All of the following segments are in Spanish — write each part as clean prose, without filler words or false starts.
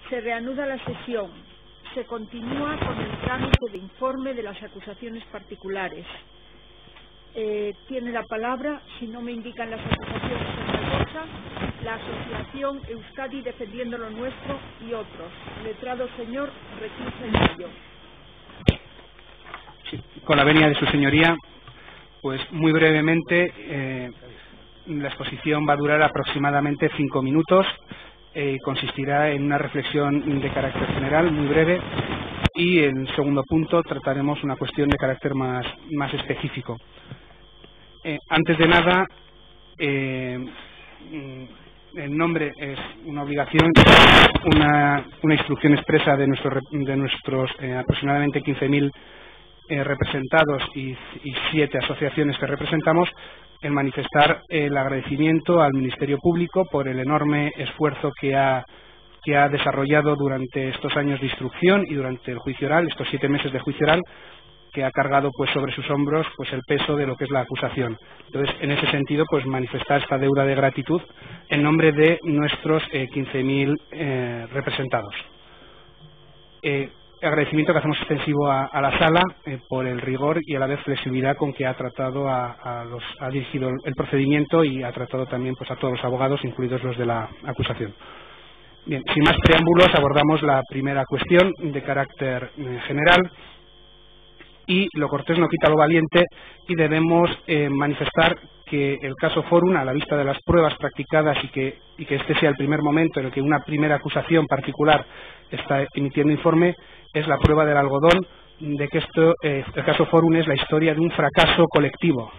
Se reanuda la sesión. Se continúa con el trámite de informe de las acusaciones particulares. Tiene la palabra, si no me indican las acusaciones otra cosa, la Asociación Euskadi Defendiendo lo Nuestro y otros. Letrado señor Reclusa y Mayo. Sí, con la venia de su señoría, pues muy brevemente, la exposición va a durar aproximadamente 5 minutos. Consistirá en una reflexión de carácter general muy breve y en segundo punto trataremos una cuestión de carácter más específico. Antes de nada, el nombre es una obligación, una instrucción expresa de nuestros aproximadamente 15.000 representados y 7 asociaciones que representamos, el manifestar el agradecimiento al Ministerio Público por el enorme esfuerzo que ha desarrollado durante estos años de instrucción y durante el juicio oral, estos 7 meses de juicio oral, que ha cargado pues sobre sus hombros pues el peso de lo que es la acusación. Entonces, en ese sentido, pues manifestar esta deuda de gratitud en nombre de nuestros 15.000 representados. Agradecimiento que hacemos extensivo a la sala por el rigor y a la vez flexibilidad con que ha tratado ha dirigido el procedimiento y ha tratado también pues a todos los abogados, incluidos los de la acusación. Bien, sin más preámbulos, abordamos la primera cuestión de carácter general. Y lo cortés no quita lo valiente, y debemos manifestar que el caso Forum, a la vista de las pruebas practicadas y que este sea el primer momento en el que una primera acusación particular está emitiendo informe, es la prueba del algodón de que el caso Forum es la historia de un fracaso colectivo.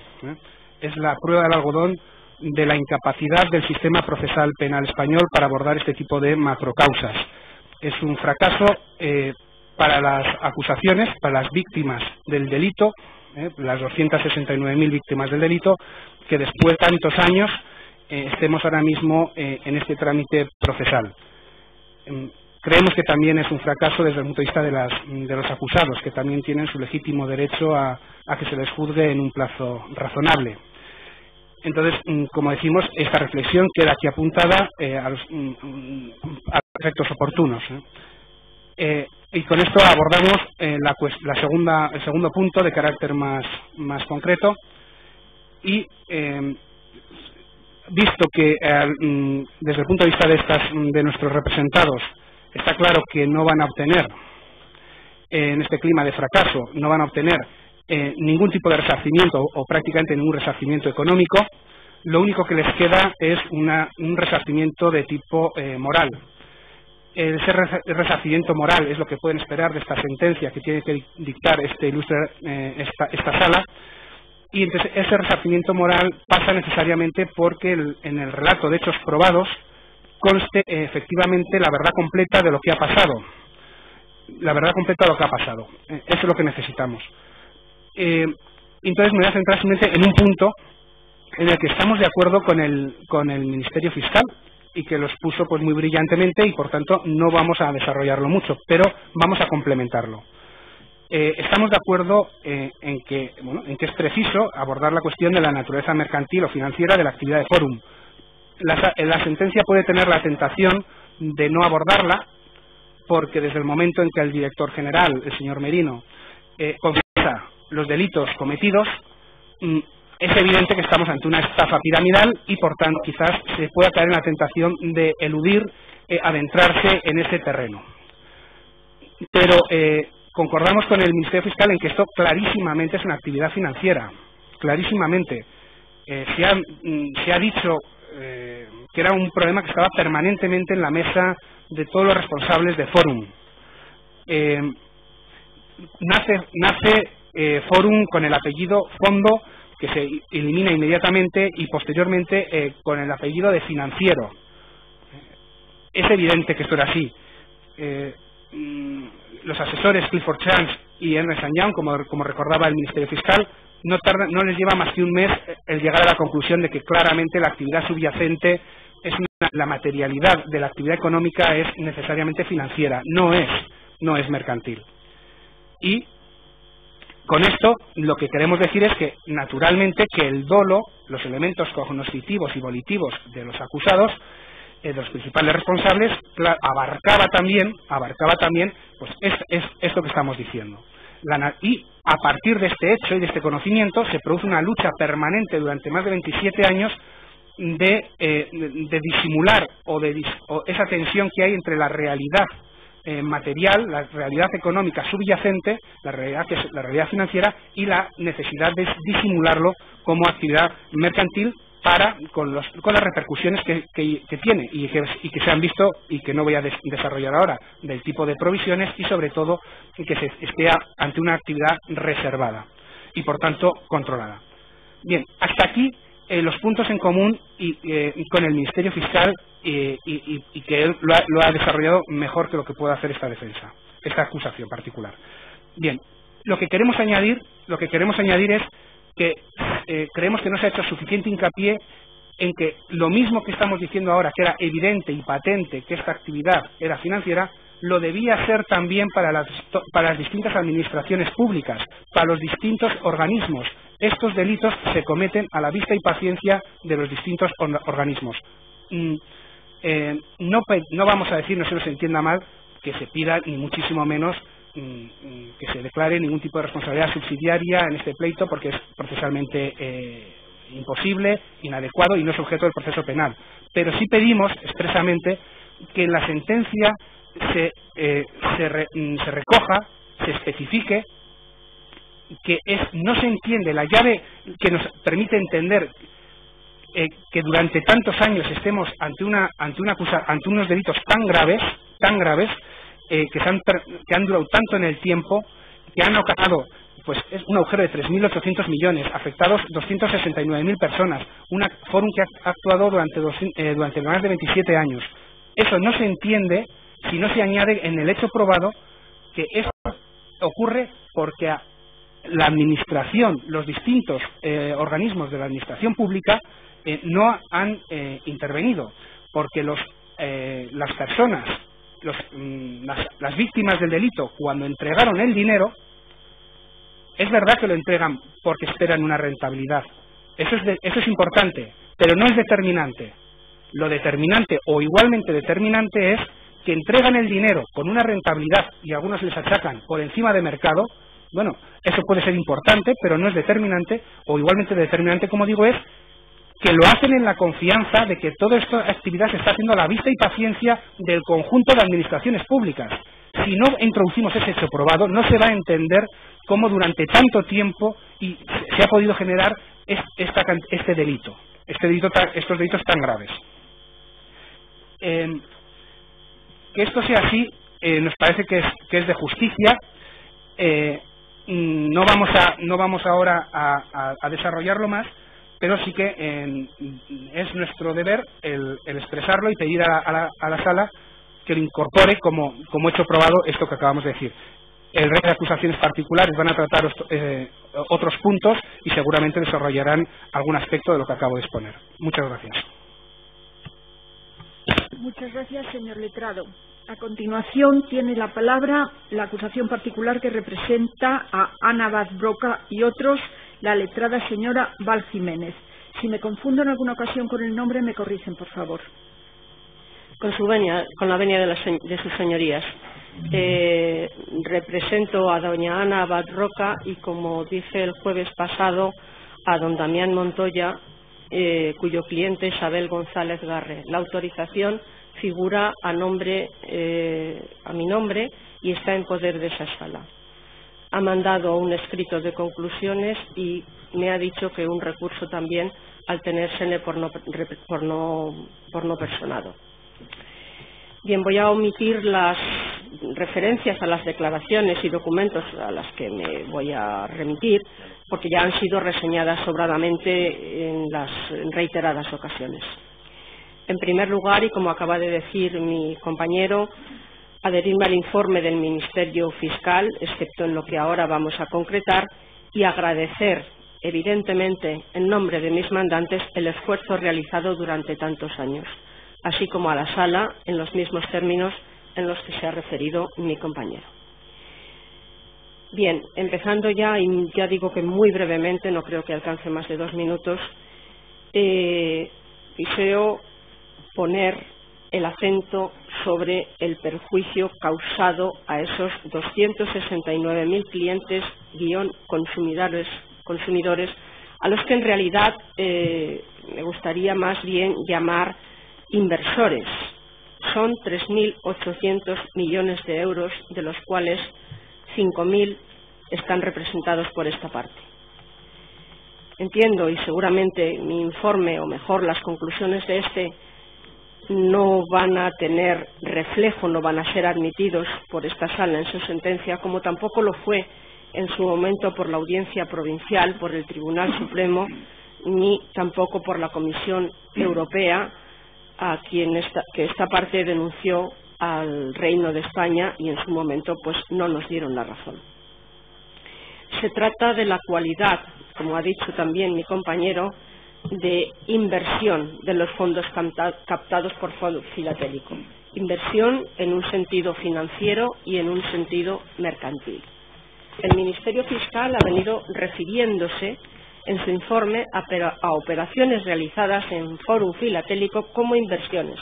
Es la prueba del algodón de la incapacidad del sistema procesal penal español para abordar este tipo de macrocausas. Es un fracaso para las acusaciones, para las víctimas del delito, las 269.000 víctimas del delito, que después de tantos años estemos ahora mismo en este trámite procesal. Creemos que también es un fracaso desde el punto de vista de los acusados, que también tienen su legítimo derecho a que se les juzgue en un plazo razonable. Entonces, como decimos, esta reflexión queda aquí apuntada a los efectos oportunos. Y con esto abordamos el segundo punto de carácter más concreto y visto que desde el punto de vista de nuestros representados está claro que no van a obtener en este clima de fracaso, no van a obtener ningún tipo de resarcimiento o prácticamente ningún resarcimiento económico, lo único que les queda es un resarcimiento de tipo moral. Ese resarcimiento moral es lo que pueden esperar de esta sentencia que tiene que dictar esta sala, y entonces ese resarcimiento moral pasa necesariamente porque en el relato de hechos probados conste efectivamente la verdad completa de lo que ha pasado. La verdad completa de lo que ha pasado. Eso es lo que necesitamos. Entonces me voy a centrar simplemente en un punto en el que estamos de acuerdo con el Ministerio Fiscal, y que lo expuso pues muy brillantemente, y por tanto no vamos a desarrollarlo mucho, pero vamos a complementarlo. Estamos de acuerdo en que es preciso abordar la cuestión de la naturaleza mercantil o financiera de la actividad de Forum. La sentencia puede tener la tentación de no abordarla, porque desde el momento en que el director general, el señor Merino, confiesa los delitos cometidos, es evidente que estamos ante una estafa piramidal y, por tanto, quizás se pueda caer en la tentación de eludir adentrarse en ese terreno. Pero concordamos con el Ministerio Fiscal en que esto clarísimamente es una actividad financiera, clarísimamente. Se ha dicho que era un problema que estaba permanentemente en la mesa de todos los responsables de Forum. Nace Forum con el apellido Fondo, que se elimina inmediatamente, y posteriormente con el apellido de Financiero. Es evidente que esto era así. Los asesores Clifford Chance y Ernst & Young, como recordaba el Ministerio Fiscal, no les lleva más que un mes el llegar a la conclusión de que claramente la actividad subyacente la materialidad de la actividad económica es necesariamente financiera, no es mercantil. Y con esto lo que queremos decir es que, naturalmente, que el dolo, los elementos cognoscitivos y volitivos de los acusados, de los principales responsables, abarcaba también pues esto que estamos diciendo. Y a partir de este hecho y de este conocimiento se produce una lucha permanente durante más de 27 años de disimular o esa tensión que hay entre la realidad material, la realidad económica subyacente, la realidad financiera, y la necesidad de disimularlo como actividad mercantil con las repercusiones que tiene y que se han visto y que no voy a desarrollar ahora, del tipo de provisiones y sobre todo que se esté ante una actividad reservada y por tanto controlada. Bien, hasta aquí los puntos en común con el Ministerio Fiscal y que él lo ha desarrollado mejor que lo que puede hacer esta defensa, esta acusación particular. Bien, lo que queremos añadir es que creemos que no se ha hecho suficiente hincapié en que lo mismo que estamos diciendo ahora, que era evidente y patente que esta actividad era financiera, lo debía ser también para las distintas administraciones públicas, para los distintos organismos. Estos delitos se cometen a la vista y paciencia de los distintos organismos. No vamos a decir, no se nos entienda mal, que se pida ni muchísimo menos que se declare ningún tipo de responsabilidad subsidiaria en este pleito, porque es procesalmente imposible, inadecuado y no es objeto del proceso penal. Pero sí pedimos expresamente que en la sentencia se recoja, se especifique que no se entiende la llave que nos permite entender que durante tantos años estemos ante unos delitos tan graves que han durado tanto en el tiempo, que han ocasionado pues es un agujero de 3.800 millones, afectados 269.000 personas, un fórum que ha actuado durante más de 27 años. Eso no se entiende si no se añade en el hecho probado que esto ocurre porque la administración, los distintos organismos de la administración pública no han intervenido, porque las personas, las víctimas del delito, cuando entregaron el dinero, es verdad que lo entregan porque esperan una rentabilidad. Eso es importante, pero no es determinante. Lo determinante o igualmente determinante es que entregan el dinero con una rentabilidad y algunos les achacan por encima de mercado. Bueno, eso puede ser importante, pero no es determinante, o igualmente determinante, como digo, es que lo hacen en la confianza de que toda esta actividad se está haciendo a la vista y paciencia del conjunto de administraciones públicas. Si no introducimos ese hecho probado, no se va a entender cómo durante tanto tiempo se ha podido generar estos delitos tan graves. Que esto sea así nos parece que es de justicia. No vamos ahora a desarrollarlo más, pero sí que es nuestro deber el expresarlo y pedir a la sala que lo incorpore como hecho probado esto que acabamos de decir. El resto de acusaciones particulares van a tratar otros puntos y seguramente desarrollarán algún aspecto de lo que acabo de exponer. Muchas gracias. Muchas gracias, señor letrado. A continuación tiene la palabra la acusación particular que representa a Ana Abad Roca y otros, la letrada señora Val Jiménez. Si me confundo en alguna ocasión con el nombre, me corrigen, por favor. Con la venia de sus señorías. Represento a doña Ana Abad Roca y, como dije el jueves pasado, a don Damián Montoya, cuyo cliente es Abel González Garre. La autorización figura a mi nombre y está en poder de esa sala. Ha mandado un escrito de conclusiones y me ha dicho que un recurso también al tenérsele por no personado. Bien, voy a omitir las referencias a las declaraciones y documentos a las que me voy a remitir, porque ya han sido reseñadas sobradamente en las reiteradas ocasiones. En primer lugar, y como acaba de decir mi compañero, adherirme al informe del Ministerio Fiscal, excepto en lo que ahora vamos a concretar, y agradecer, evidentemente, en nombre de mis mandantes, el esfuerzo realizado durante tantos años, así como a la sala en los mismos términos en los que se ha referido mi compañero. Bien, empezando ya, y ya digo que muy brevemente, no creo que alcance más de 2 minutos, deseo poner el acento sobre el perjuicio causado a esos 269.000 clientes consumidores, a los que en realidad me gustaría más bien llamar inversores. Son 3.800 millones de euros, de los cuales 5.000 están representados por esta parte. Entiendo, y seguramente mi informe, o mejor las conclusiones de este, no van a tener reflejo, no van a ser admitidos por esta sala en su sentencia, como tampoco lo fue en su momento por la Audiencia Provincial, por el Tribunal Supremo, ni tampoco por la Comisión Europea, a quien que esta parte denunció al Reino de España y en su momento pues no nos dieron la razón. Se trata de la cualidad, como ha dicho también mi compañero, de inversión de los fondos captados por Fórum Filatélico. Inversión en un sentido financiero y en un sentido mercantil. El Ministerio Fiscal ha venido refiriéndose en su informe a operaciones realizadas en Fórum Filatélico como inversiones,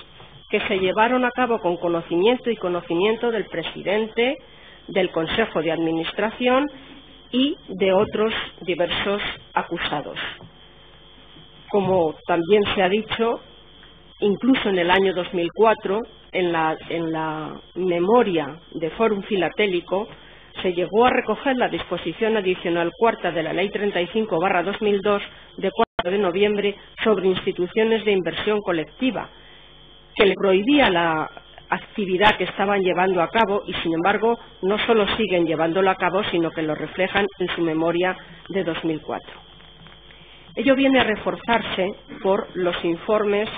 que se llevaron a cabo con conocimiento del presidente, del Consejo de Administración y de otros diversos acusados. Como también se ha dicho, incluso en el año 2004, en la memoria de Fórum Filatélico, se llegó a recoger la disposición adicional cuarta de la Ley 35/2002 de 4 de noviembre sobre instituciones de inversión colectiva, que le prohibía la actividad que estaban llevando a cabo y, sin embargo, no solo siguen llevándolo a cabo, sino que lo reflejan en su memoria de 2004. Ello viene a reforzarse por los informes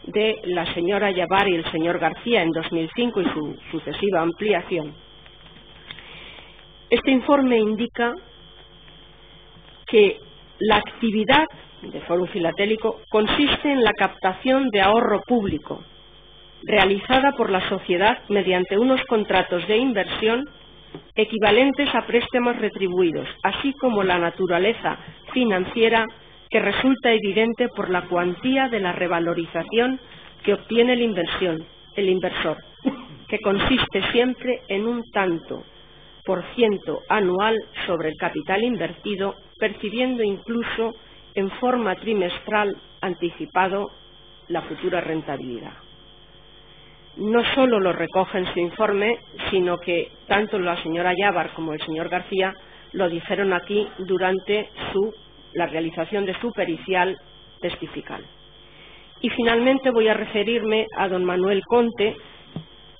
de la señora Yabar y el señor García en 2005 y su sucesiva ampliación. Este informe indica que la actividad de Fórum Filatélico consiste en la captación de ahorro público realizada por la sociedad mediante unos contratos de inversión equivalentes a préstamos retribuidos, así como la naturaleza financiera que resulta evidente por la cuantía de la revalorización que obtiene el inversor, que consiste siempre en un tanto por ciento anual sobre el capital invertido, percibiendo incluso en forma trimestral anticipado la futura rentabilidad. No solo lo recoge en su informe, sino que tanto la señora Yabar como el señor García lo dijeron aquí durante la realización de su pericial testifical. Y finalmente voy a referirme a don Manuel Conte,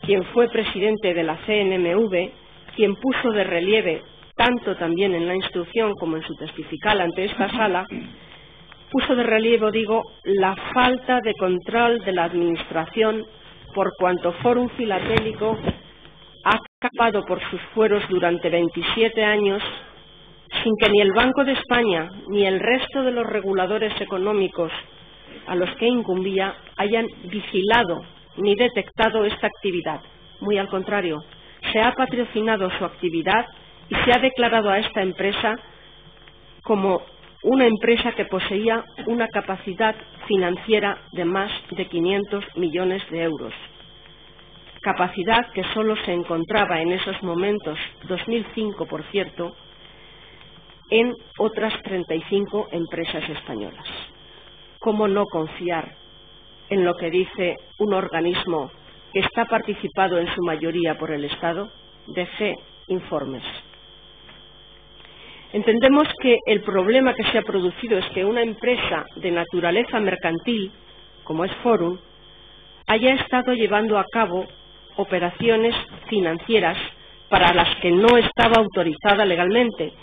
quien fue presidente de la CNMV, quien puso de relieve, tanto también en la instrucción como en su testifical ante esta sala, puso de relieve, la falta de control de la Administración por cuanto Fórum Filatélico ha capado por sus fueros durante 27 años sin que ni el Banco de España ni el resto de los reguladores económicos a los que incumbía hayan vigilado ni detectado esta actividad. Muy al contrario, se ha patrocinado su actividad y se ha declarado a esta empresa como una empresa que poseía una capacidad financiera de más de 500 millones de euros. Capacidad que solo se encontraba en esos momentos, 2005 por cierto, en otras 35 empresas españolas. ¿Cómo no confiar en lo que dice un organismo que está participado en su mayoría por el Estado? DG Informes. Entendemos que el problema que se ha producido es que una empresa de naturaleza mercantil, como es Fórum, haya estado llevando a cabo operaciones financieras para las que no estaba autorizada legalmente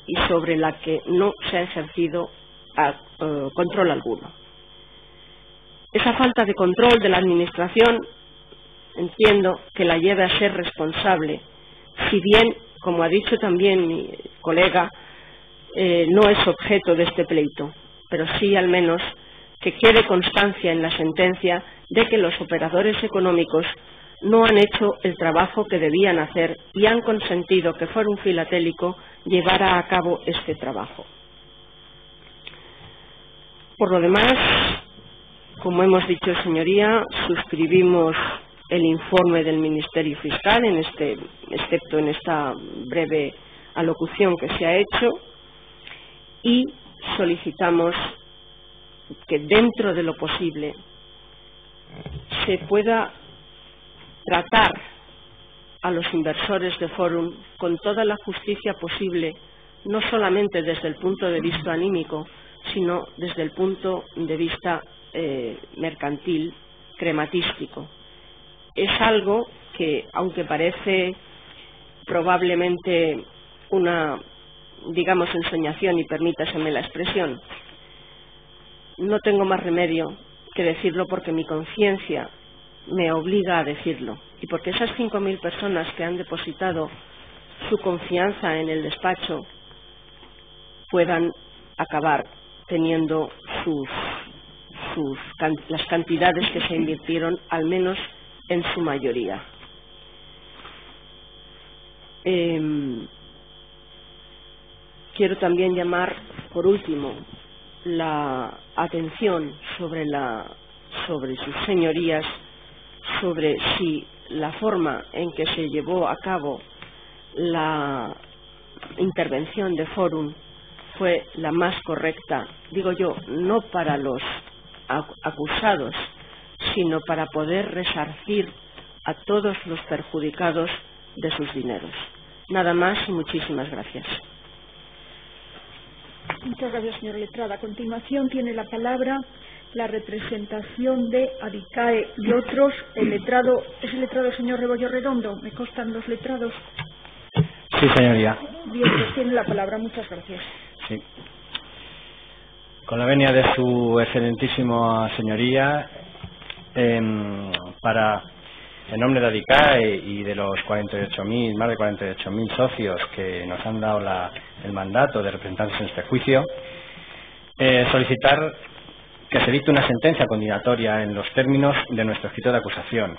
y sobre la que no se ha ejercido control alguno. Esa falta de control de la Administración entiendo que la lleve a ser responsable, si bien, como ha dicho también mi colega, no es objeto de este pleito, pero sí al menos que quede constancia en la sentencia de que los operadores económicos no han hecho el trabajo que debían hacer y han consentido que Fórum Filatélico llevara a cabo este trabajo. Por lo demás, Como hemos dicho, señoría, suscribimos el informe del Ministerio Fiscal, excepto en esta breve alocución que se ha hecho, y solicitamos que dentro de lo posible se pueda tratar a los inversores de Forum con toda la justicia posible, no solamente desde el punto de vista anímico, sino desde el punto de vista mercantil, crematístico. Es algo que, aunque parece probablemente una, digamos, ensoñación, y permítaseme la expresión, no tengo más remedio que decirlo porque mi conciencia me obliga a decirlo, y porque esas 5.000 personas que han depositado su confianza en el despacho puedan acabar teniendo las cantidades que se invirtieron, al menos en su mayoría. Quiero también llamar, por último, la atención sobre sus señorías, sobre si la forma en que se llevó a cabo la intervención de Forum fue la más correcta, digo yo, no para los acusados, sino para poder resarcir a todos los perjudicados de sus dineros. Nada más y muchísimas gracias. Muchas gracias, señora letrada. A continuación tiene la palabra la representación de ADICAE y otros. El letrado, ¿es el letrado señor Rebollo Redondo? ¿Me constan los letrados? Sí, señoría. Bien, pues tiene la palabra. Muchas gracias. Sí. Con la venia de su excelentísima señoría, en nombre de ADICAE y de los más de 48.000 socios que nos han dado el mandato de representantes en este juicio, solicitar que se dicte una sentencia condenatoria en los términos de nuestro escrito de acusación.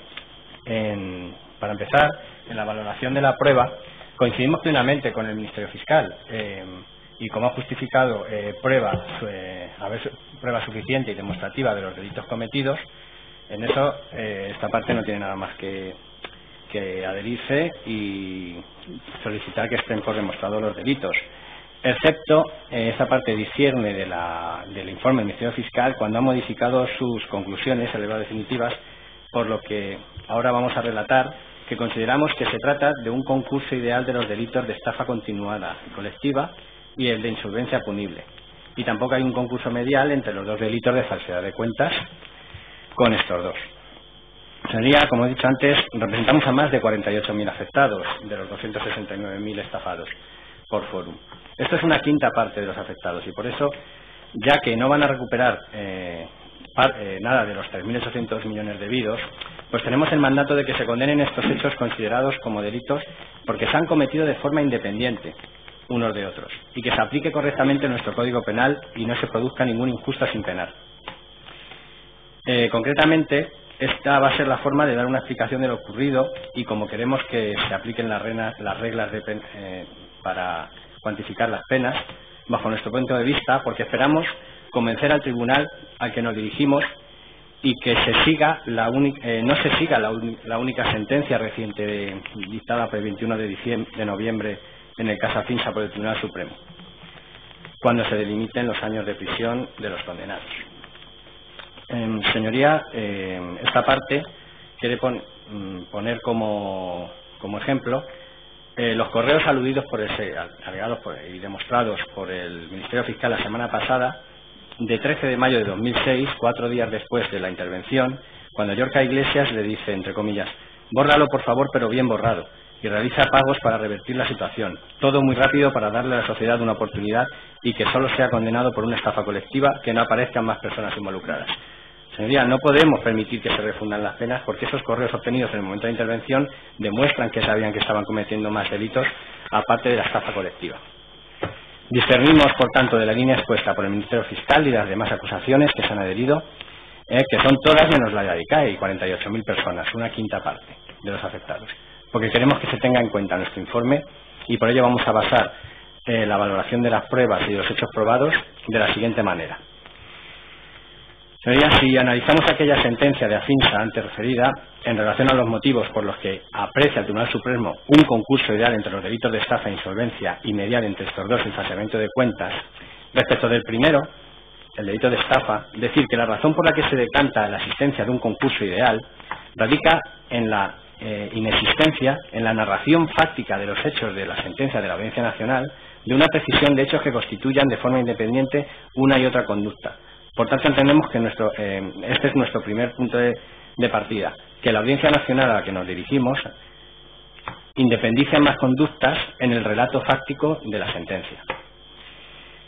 Para empezar, en la valoración de la prueba, coincidimos plenamente con el Ministerio Fiscal y como ha justificado prueba suficiente y demostrativa de los delitos cometidos. En eso, esta parte no tiene nada más que adherirse y solicitar que estén por demostrados los delitos. Excepto, esta parte discierne del informe del Ministerio Fiscal cuando ha modificado sus conclusiones elevadas definitivas, por lo que ahora vamos a relatar que consideramos que se trata de un concurso ideal de los delitos de estafa continuada y colectiva y el de insolvencia punible. Y tampoco hay un concurso medial entre los dos delitos de falsedad de cuentas con estos dos. Señoría, como he dicho antes, representamos a más de 48.000 afectados de los 269.000 estafados por Forum. Esto es una quinta parte de los afectados y por eso, ya que no van a recuperar nada de los 3.800 millones debidos, pues tenemos el mandato de que se condenen estos hechos considerados como delitos porque se han cometido de forma independiente unos de otros y que se aplique correctamente nuestro Código Penal y no se produzca ninguna injusta sin penar. Concretamente, esta va a ser la forma de dar una explicación de lo ocurrido y como queremos que se apliquen las reglas para cuantificar las penas, bajo nuestro punto de vista, porque esperamos convencer al tribunal al que nos dirigimos y que no se siga la única sentencia reciente dictada por el 21 de noviembre en el caso Afinsa por el Tribunal Supremo, cuando se delimiten los años de prisión de los condenados. Señoría, esta parte quiere poner como ejemplo los correos aludidos alegados y demostrados por el Ministerio Fiscal la semana pasada, de 13 de mayo de 2006, 4 días después de la intervención, cuando Yorca Iglesias le dice, entre comillas, bórralo por favor, pero bien borrado, y realiza pagos para revertir la situación. Todo muy rápido para darle a la sociedad una oportunidad y que solo sea condenado por una estafa colectiva, que no aparezcan más personas involucradas. Señoría, no podemos permitir que se refundan las penas porque esos correos obtenidos en el momento de intervención demuestran que sabían que estaban cometiendo más delitos aparte de la estafa colectiva. Discernimos, por tanto, de la línea expuesta por el Ministerio Fiscal y las demás acusaciones que se han adherido, que son todas menos la de ADICAE y 48.000 personas, una quinta parte de los afectados, porque queremos que se tenga en cuenta nuestro informe y por ello vamos a basar la valoración de las pruebas y de los hechos probados de la siguiente manera. Señorías, si analizamos aquella sentencia de Afinsa antes referida, en relación a los motivos por los que aprecia el Tribunal Supremo un concurso ideal entre los delitos de estafa e insolvencia y mediar entre estos dos el falseamiento de cuentas, respecto del primero, el delito de estafa, decir que la razón por la que se decanta la existencia de un concurso ideal radica en la inexistencia, en la narración fáctica de los hechos de la sentencia de la Audiencia Nacional, de una precisión de hechos que constituyan de forma independiente una y otra conducta. Por tanto, entendemos que este es nuestro primer punto de partida, que la Audiencia Nacional a la que nos dirigimos independice ambas conductas en el relato fáctico de la sentencia.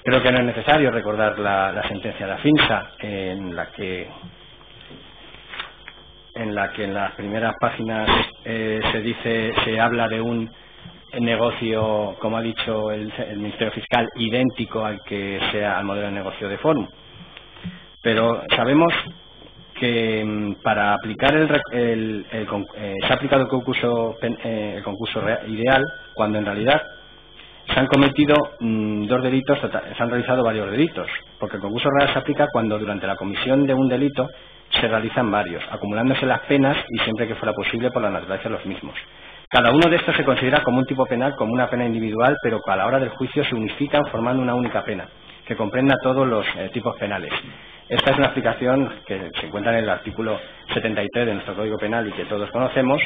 Creo que no es necesario recordar la sentencia de Afinsa, en la que en las primeras páginas se habla de un negocio, como ha dicho el Ministerio Fiscal, idéntico al que sea al modelo de negocio de Forum. Pero sabemos que para aplicar se ha aplicado el concurso ideal, cuando en realidad se han cometido dos delitos, se han realizado varios delitos, porque el concurso real se aplica cuando durante la comisión de un delito se realizan varios, acumulándose las penas y siempre que fuera posible por la naturaleza de los mismos. Cada uno de estos se considera como un tipo penal, como una pena individual, pero que a la hora del juicio se unifican formando una única pena, que comprenda todos los tipos penales. Esta es una aplicación que se encuentra en el artículo 73 de nuestro Código Penal y que todos conocemos,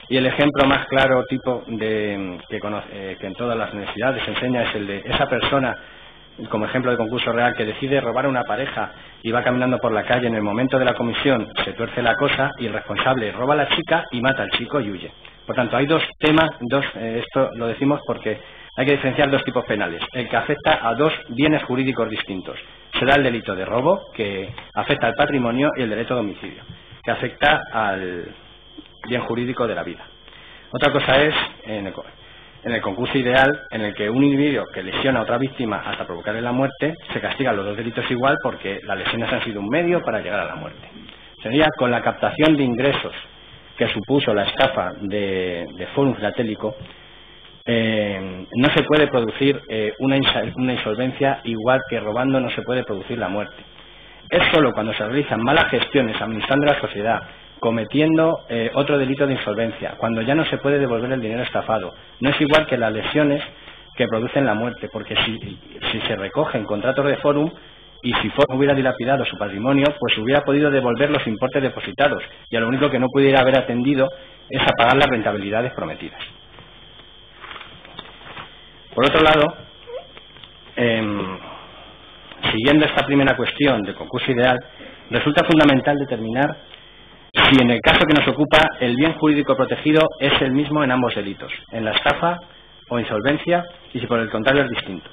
y el ejemplo más claro que en todas las universidades se enseña es el de esa persona, como ejemplo de concurso real, que decide robar a una pareja y va caminando por la calle. En el momento de la comisión se tuerce la cosa y el responsable roba a la chica y mata al chico y huye. Por tanto, hay dos temas, esto lo decimos porque hay que diferenciar dos tipos penales, el que afecta a dos bienes jurídicos distintos. Será el delito de robo, que afecta al patrimonio, y el delito de homicidio, que afecta al bien jurídico de la vida. Otra cosa es en el concurso ideal, en el que un individuo que lesiona a otra víctima hasta provocarle la muerte, se castigan los dos delitos igual porque las lesiones han sido un medio para llegar a la muerte. Sería con la captación de ingresos que supuso la estafa de Forum Filatélico, no se puede producir una insolvencia, igual que robando no se puede producir la muerte. Es solo cuando se realizan malas gestiones administrando la sociedad, cometiendo otro delito de insolvencia, cuando ya no se puede devolver el dinero estafado. No es igual que las lesiones que producen la muerte, porque si se recogen contratos de Forum y si Forum hubiera dilapidado su patrimonio, pues hubiera podido devolver los importes depositados, y a lo único que no pudiera haber atendido es a pagar las rentabilidades prometidas. Por otro lado, siguiendo esta primera cuestión del concurso ideal, resulta fundamental determinar si en el caso que nos ocupa el bien jurídico protegido es el mismo en ambos delitos, en la estafa o insolvencia, y si por el contrario es distinto.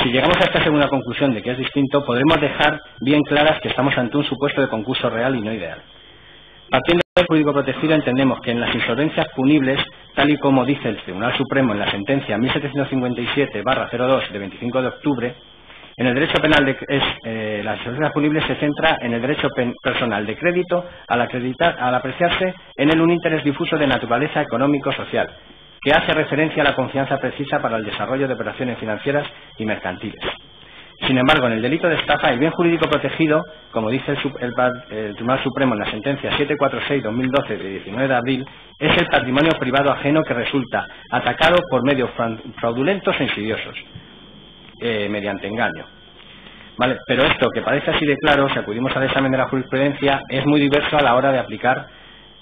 Si llegamos a esta segunda conclusión de que es distinto, podremos dejar bien claras que estamos ante un supuesto de concurso real y no ideal. Partiendo del jurídico protegido, entendemos que en las insolvencias punibles, tal y como dice el Tribunal Supremo en la sentencia 1757/02 de 25 de octubre, en el derecho penal las insolvencias punibles se centra en el derecho personal de crédito al apreciarse en él un interés difuso de naturaleza económico-social, que hace referencia a la confianza precisa para el desarrollo de operaciones financieras y mercantiles. Sin embargo, en el delito de estafa, el bien jurídico protegido, como dice el Tribunal Supremo en la sentencia 746/2012 de 19 de abril, es el patrimonio privado ajeno que resulta atacado por medios fraudulentos e insidiosos, mediante engaño. ¿Vale? Pero esto, que parece así de claro, si acudimos al examen de la jurisprudencia, es muy diverso a la hora de aplicar.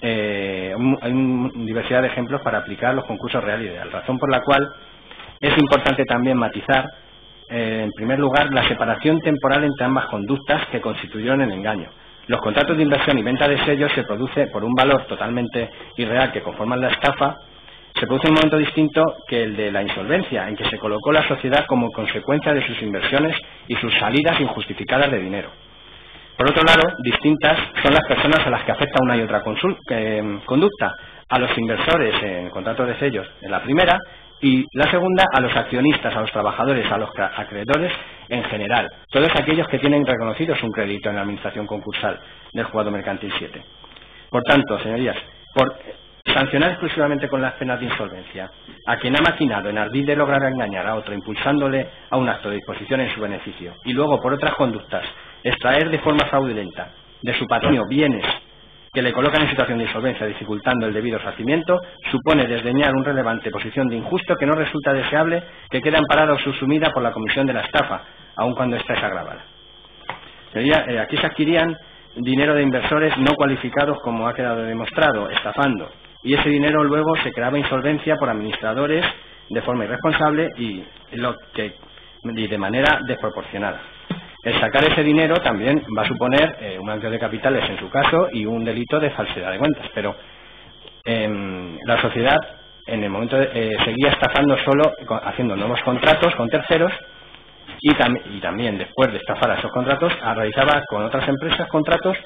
Hay diversidad de ejemplos para aplicar los concursos real y ideal, razón por la cual es importante también matizar, en primer lugar, la separación temporal entre ambas conductas que constituyeron el engaño. Los contratos de inversión y venta de sellos se produce por un valor totalmente irreal que conforman la estafa, se produce en un momento distinto que el de la insolvencia, en que se colocó la sociedad como consecuencia de sus inversiones y sus salidas injustificadas de dinero. Por otro lado, distintas son las personas a las que afecta una y otra conducta, a los inversores en contratos de sellos en la primera, y la segunda a los accionistas, a los trabajadores, a los acreedores en general, todos aquellos que tienen reconocidos un crédito en la administración concursal del juzgado mercantil 7. Por tanto, señorías, por sancionar exclusivamente con las penas de insolvencia a quien ha maquinado en ardid de lograr engañar a otro impulsándole a un acto de disposición en su beneficio, y luego por otras conductas extraer de forma fraudulenta de su patrimonio bienes que le colocan en situación de insolvencia, dificultando el debido resarcimiento, supone desdeñar una relevante posición de injusto que no resulta deseable que quede amparada o subsumida por la comisión de la estafa, aun cuando ésta es agravada. Aquí se adquirían dinero de inversores no cualificados, como ha quedado demostrado, estafando, y ese dinero luego se creaba insolvencia por administradores de forma irresponsable y de manera desproporcionada. El sacar ese dinero también va a suponer un blanqueo de capitales en su caso y un delito de falsedad de cuentas, pero la sociedad en el momento seguía estafando solo haciendo nuevos contratos con terceros y también después de estafar a esos contratos realizaba con otras empresas contratos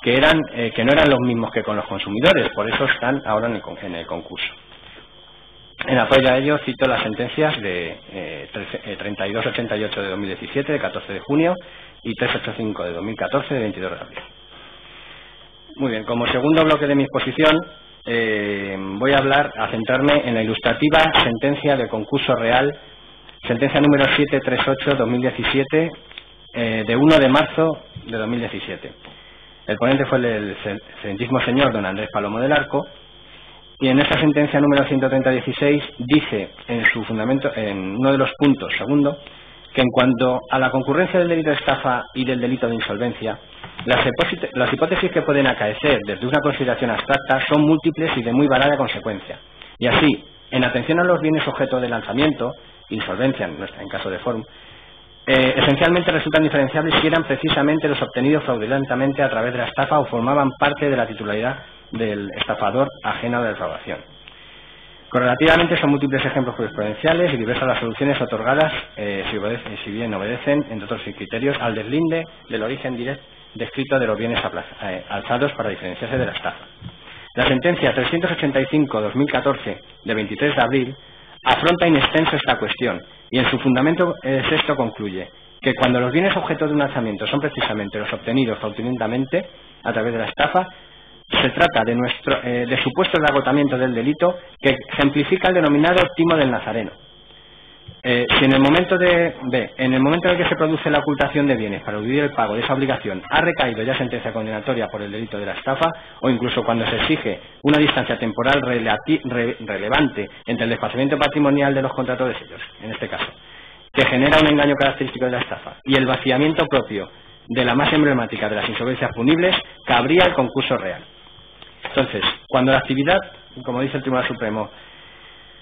que no eran los mismos que con los consumidores, por eso están ahora en el concurso. En apoyo a ello cito las sentencias de 3288 de 2017 de 14 de junio y 385 de 2014 de 22 de abril. Muy bien, como segundo bloque de mi exposición voy a centrarme en la ilustrativa sentencia de concurso real, sentencia número 738-2017 de 1 de marzo de 2017. El ponente fue el excelentísimo señor don Andrés Palomo del Arco. Y en esta sentencia número 130-16 dice en su fundamento, en uno de los puntos segundo, que en cuanto a la concurrencia del delito de estafa y del delito de insolvencia, las hipótesis que pueden acaecer desde una consideración abstracta son múltiples y de muy variada consecuencia. Y así, en atención a los bienes objeto de lanzamiento, insolvencia en caso de Forum, esencialmente resultan diferenciables si eran precisamente los obtenidos fraudulentamente a través de la estafa o formaban parte de la titularidad del estafador ajena a la defraudación. Correlativamente son múltiples ejemplos jurisprudenciales y diversas las soluciones otorgadas, si bien obedecen, entre otros criterios, al deslinde del origen directo descrito de los bienes alzados para diferenciarse de la estafa. La sentencia 385-2014 de 23 de abril afronta in extenso esta cuestión y en su fundamento sexto concluye que cuando los bienes objeto de un lanzamiento son precisamente los obtenidos fraudulentamente a través de la estafa, se trata de supuestos de agotamiento del delito que ejemplifica el denominado timo del nazareno. Si en el momento en el que se produce la ocultación de bienes para eludir el pago de esa obligación ha recaído ya sentencia condenatoria por el delito de la estafa, o incluso cuando se exige una distancia temporal relevante entre el desplazamiento patrimonial de los contratos de sellos, en este caso, que genera un engaño característico de la estafa, y el vaciamiento propio de la más emblemática de las insolvencias punibles, cabría el concurso real. Entonces, cuando la actividad, como dice el Tribunal Supremo,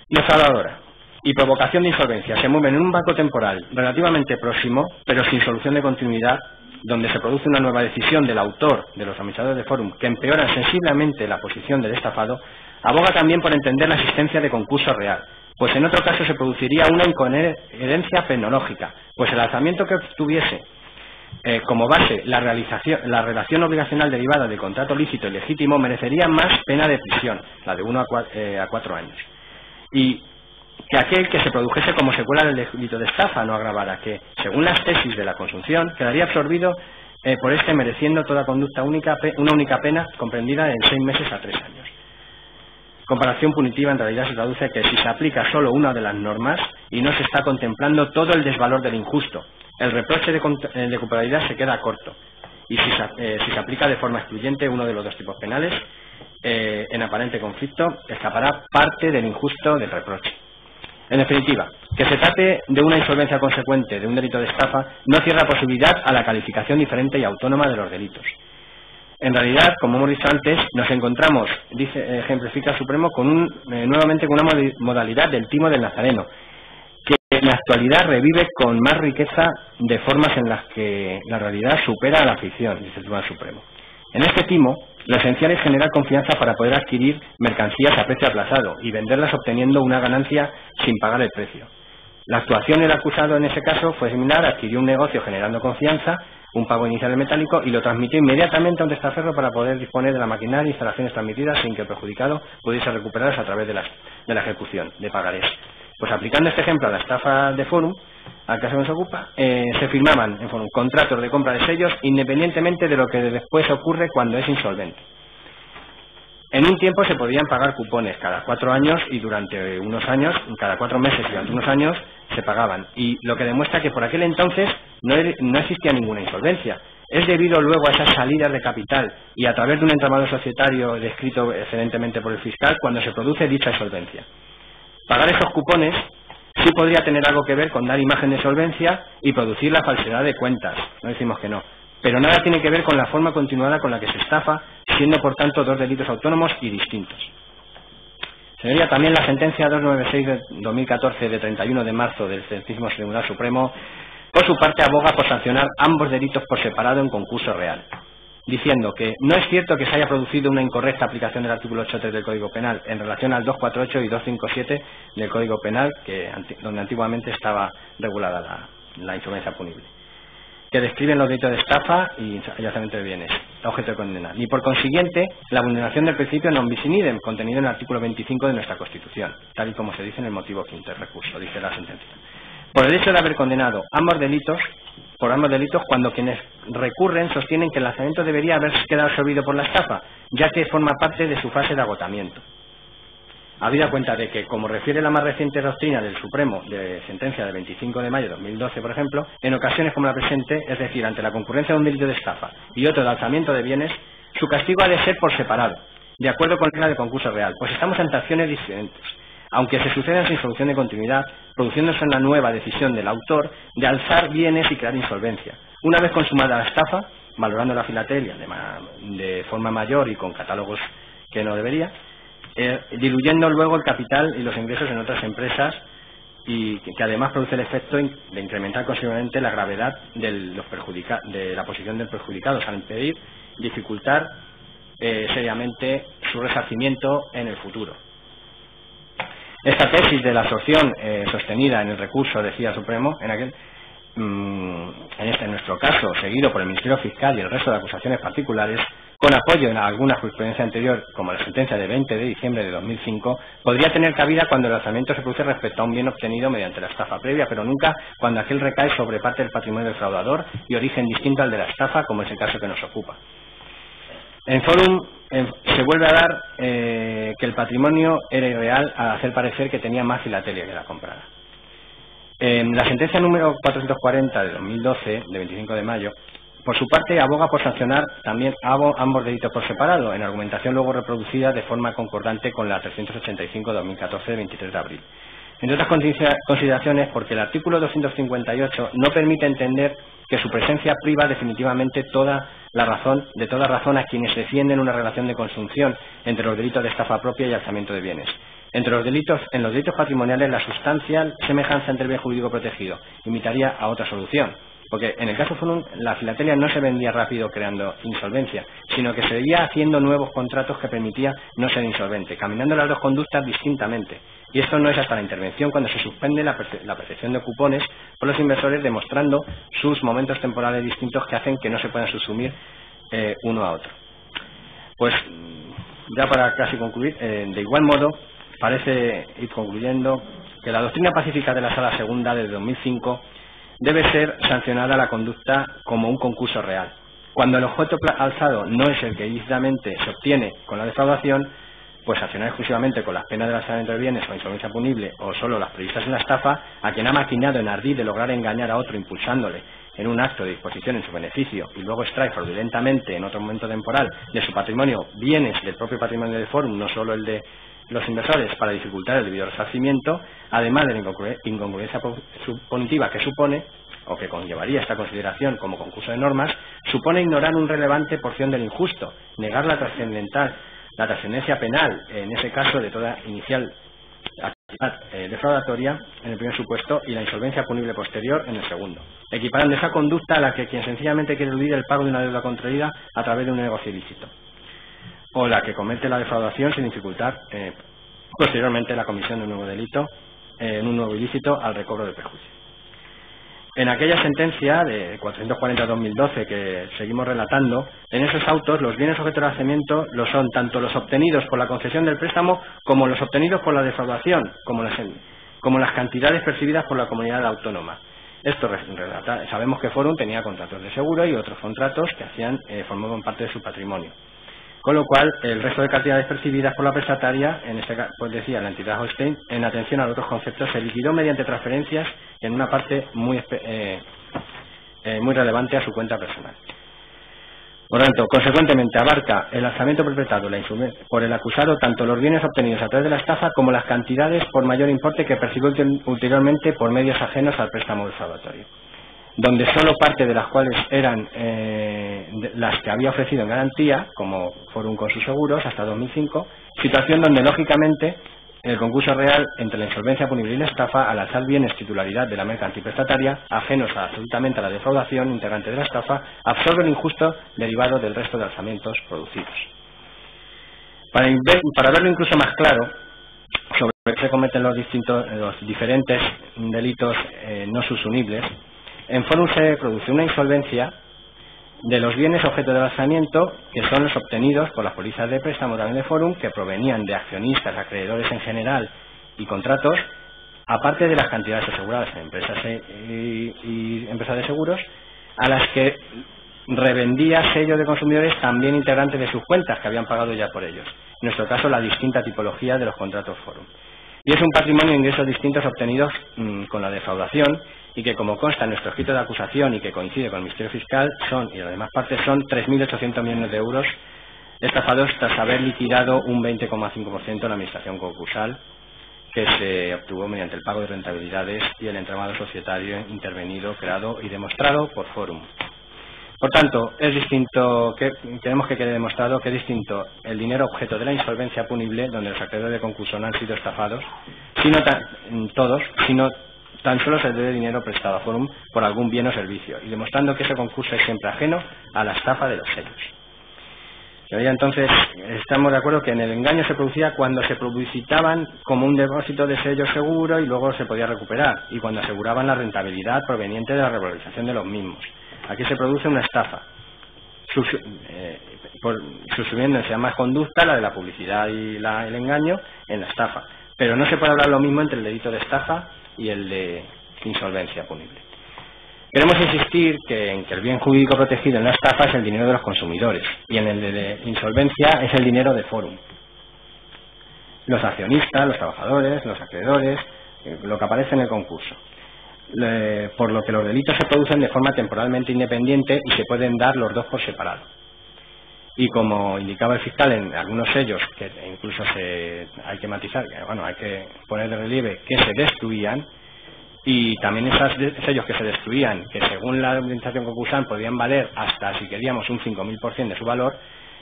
defraudadora y provocación de insolvencia se mueven en un marco temporal relativamente próximo, pero sin solución de continuidad, donde se produce una nueva decisión del autor de los administradores de Forum que empeora sensiblemente la posición del estafado, aboga también por entender la existencia de concurso real, pues en otro caso se produciría una incoherencia fenológica, pues el lanzamiento que tuviese como base la relación obligacional derivada del contrato lícito y legítimo merecería más pena de prisión, la de 1 a 4 años, y que aquel que se produjese como secuela del delito de estafa no agravara, que, según las tesis de la consunción, quedaría absorbido por este mereciendo toda conducta única una única pena comprendida en 6 meses a 3 años. Comparación punitiva en realidad se traduce que si se aplica solo una de las normas y no se está contemplando todo el desvalor del injusto, el reproche de culpabilidad se queda corto, y si se aplica de forma excluyente uno de los dos tipos penales, en aparente conflicto, escapará parte del injusto del reproche. En definitiva, que se trate de una insolvencia consecuente de un delito de estafa no cierra posibilidad a la calificación diferente y autónoma de los delitos. En realidad, como hemos dicho antes, nos encontramos, ejemplifica el Supremo, nuevamente con una modalidad del timo del nazareno, que en la actualidad revive con más riqueza de formas en las que la realidad supera a la ficción, dice el Tribunal Supremo. En este timo, lo esencial es generar confianza para poder adquirir mercancías a precio aplazado y venderlas obteniendo una ganancia sin pagar el precio. La actuación del acusado en ese caso fue similar, adquirió un negocio generando confianza, un pago inicial metálico y lo transmitió inmediatamente a un testaferro para poder disponer de la maquinaria e instalaciones transmitidas sin que el perjudicado pudiese recuperarlas a través de la ejecución de pagarés. Pues aplicando este ejemplo a la estafa de Forum, al caso que nos ocupa, se firmaban en Forum contratos de compra de sellos independientemente de lo que después ocurre cuando es insolvente. En un tiempo se podían pagar cupones cada 4 años y durante unos años, cada 4 meses y durante unos años se pagaban. Y lo que demuestra que por aquel entonces no existía ninguna insolvencia. es debido luego a esas salidas de capital y a través de un entramado societario descrito excelentemente por el fiscal cuando se produce dicha solvencia. Pagar esos cupones sí podría tener algo que ver con dar imagen de solvencia y producir la falsedad de cuentas, no decimos que no, pero nada tiene que ver con la forma continuada con la que se estafa, siendo por tanto dos delitos autónomos y distintos. Señoría, también la sentencia 296 de 2014 de 31 de marzo del Sentísimo Tribunal Supremo, por su parte, aboga por sancionar ambos delitos por separado en concurso real, diciendo que no es cierto que se haya producido una incorrecta aplicación del artículo 8.3 del Código Penal en relación al 248 y 257 del Código Penal, donde antiguamente estaba regulada la insolvencia punible, que describen los delitos de estafa y alzamiento de bienes, objeto de condena, y por consiguiente la vulneración del principio non bis in idem, contenido en el artículo 25 de nuestra Constitución, tal y como se dice en el motivo quinto del recurso, dice la sentencia. Por el hecho de haber condenado ambos delitos, cuando quienes recurren sostienen que el lanzamiento debería haber quedado absorbido por la estafa, ya que forma parte de su fase de agotamiento. Habida cuenta de que, como refiere la más reciente doctrina del Supremo de sentencia del 25 de mayo de 2012, por ejemplo, en ocasiones como la presente, es decir, ante la concurrencia de un delito de estafa y otro de alzamiento de bienes, su castigo ha de ser por separado, de acuerdo con la regla de concurso real, pues estamos ante acciones diferentes, aunque se sucedan sin solución de continuidad, produciéndose una nueva decisión del autor de alzar bienes y crear insolvencia. Una vez consumada la estafa, valorando la filatelia de forma mayor y con catálogos que no debería, diluyendo luego el capital y los ingresos en otras empresas, y que además produce el efecto de incrementar considerablemente la gravedad de la posición del perjudicado, al impedir, dificultar seriamente su resarcimiento en el futuro. Esta tesis de la absorción sostenida en el recurso, decía el Supremo, en nuestro caso, seguido por el Ministerio Fiscal y el resto de acusaciones particulares, con apoyo en alguna jurisprudencia anterior, como la sentencia de 20 de diciembre de 2005, podría tener cabida cuando el alzamiento se produce respecto a un bien obtenido mediante la estafa previa, pero nunca cuando aquel recae sobre parte del patrimonio del fraudador y origen distinto al de la estafa, como es el caso que nos ocupa. En Forum se vuelve a dar que el patrimonio era irreal al hacer parecer que tenía más filatelia que la comprada. La sentencia número 440 de 2012, de 25 de mayo, por su parte aboga por sancionar también ambos delitos por separado, en argumentación luego reproducida de forma concordante con la 385 de 2014 de 23 de abril. Entre otras consideraciones, porque el artículo 258 no permite entender que su presencia priva definitivamente de toda razón a quienes defienden una relación de consunción entre los delitos de estafa propia y alzamiento de bienes. En los delitos patrimoniales, la sustancial semejanza entre el bien jurídico protegido invitaría a otra solución, porque en el caso Forum la filatelia no se vendía rápido creando insolvencia, sino que se veía haciendo nuevos contratos que permitía no ser insolvente, caminando las dos conductas distintamente. Y esto no es hasta la intervención cuando se suspende la percepción de cupones por los inversores, demostrando sus momentos temporales distintos que hacen que no se puedan subsumir uno a otro. Pues ya para casi concluir, de igual modo parece ir concluyendo que la doctrina pacífica de la Sala Segunda de 2005 debe ser sancionada la conducta como un concurso real. Cuando el objeto alzado no es el que ilícitamente se obtiene con la defraudación, pues sancionar exclusivamente con las penas del alzamiento de bienes o insolvencia punible o solo las previstas en la estafa a quien ha maquinado en ardid de lograr engañar a otro impulsándole en un acto de disposición en su beneficio y luego extrae fraudulentamente en otro momento temporal de su patrimonio bienes del propio patrimonio del Forum, no solo el de los inversores, para dificultar el debido resarcimiento, además de la incongruencia suponitiva que supone, o que conllevaría esta consideración como concurso de normas, supone ignorar una relevante porción del injusto, negar la trascendencia penal, en ese caso de toda inicial actividad defraudatoria en el primer supuesto y la insolvencia punible posterior en el segundo, equiparando esa conducta a la que quien sencillamente quiere eludir el pago de una deuda contraída a través de un negocio ilícito, o la que comete la defraudación sin dificultar posteriormente la comisión de un nuevo delito en un nuevo ilícito al recobro del perjuicio. En aquella sentencia de 440-2012 que seguimos relatando, en esos autos los bienes objeto de alzamiento lo son tanto los obtenidos por la concesión del préstamo como los obtenidos por la defraudación, como las cantidades percibidas por la comunidad autónoma. Esto sabemos que Forum tenía contratos de seguro y otros contratos que formaban parte de su patrimonio. Con lo cual, el resto de cantidades percibidas por la prestataria, en este caso, pues decía la entidad Holstein, en atención a otros conceptos, se liquidó mediante transferencias en una parte muy relevante a su cuenta personal. Por tanto, consecuentemente, abarca el alzamiento perpetrado por el acusado tanto los bienes obtenidos a través de la estafa como las cantidades por mayor importe que percibió ulteriormente por medios ajenos al préstamo defraudatorio, donde solo parte de las cuales eran las que había ofrecido en garantía, como Forum con sus seguros, hasta 2005, situación donde, lógicamente, el concurso real entre la insolvencia punible y la estafa, al alzar bienes titularidad de la mercantil prestataria, ajenos absolutamente a la defraudación integrante de la estafa, absorbe el injusto derivado del resto de alzamientos producidos. Para verlo incluso más claro, sobre qué se cometen los diferentes delitos no subsunibles, en Forum se produce una insolvencia de los bienes objeto del alzamiento, que son los obtenidos por las pólizas de préstamo también de Forum, que provenían de accionistas, acreedores en general y contratos, aparte de las cantidades aseguradas en empresas y empresas de seguros, a las que revendía sellos de consumidores también integrantes de sus cuentas, que habían pagado ya por ellos. En nuestro caso, la distinta tipología de los contratos Forum. Y es un patrimonio de ingresos distintos obtenidos con la defraudación, y que, como consta en nuestro escrito de acusación y que coincide con el Ministerio Fiscal, y las demás partes, son 3.800 millones de euros estafados tras haber liquidado un 20,5% en la administración concursal, que se obtuvo mediante el pago de rentabilidades y el entramado societario intervenido, creado y demostrado por Forum. Por tanto, es distinto, tenemos que quede demostrado que es distinto el dinero objeto de la insolvencia punible, donde los acreedores de concurso no han sido estafados, sino tan solo se debe dinero prestado a Forum por algún bien o servicio, y demostrando que ese concurso es siempre ajeno a la estafa de los sellos. Entonces, estamos de acuerdo que en el engaño se producía cuando se publicitaban como un depósito de sello seguro y luego se podía recuperar, y cuando aseguraban la rentabilidad proveniente de la revalorización de los mismos. Aquí se produce una estafa, subsumiendo en más conducta la de la publicidad y el engaño en la estafa. Pero no se puede hablar lo mismo entre el delito de estafa y el de insolvencia punible. Queremos insistir en que el bien jurídico protegido en la estafa es el dinero de los consumidores, y en el de insolvencia es el dinero de Forum. Los accionistas, los trabajadores, los acreedores, lo que aparece en el concurso. Por lo que los delitos se producen de forma temporalmente independiente y se pueden dar los dos por separado. Y como indicaba el fiscal en algunos sellos, que incluso hay que matizar, hay que poner de relieve que se destruían, y también esos sellos que se destruían, que según la administración concursal podían valer hasta, si queríamos, un 5.000% de su valor,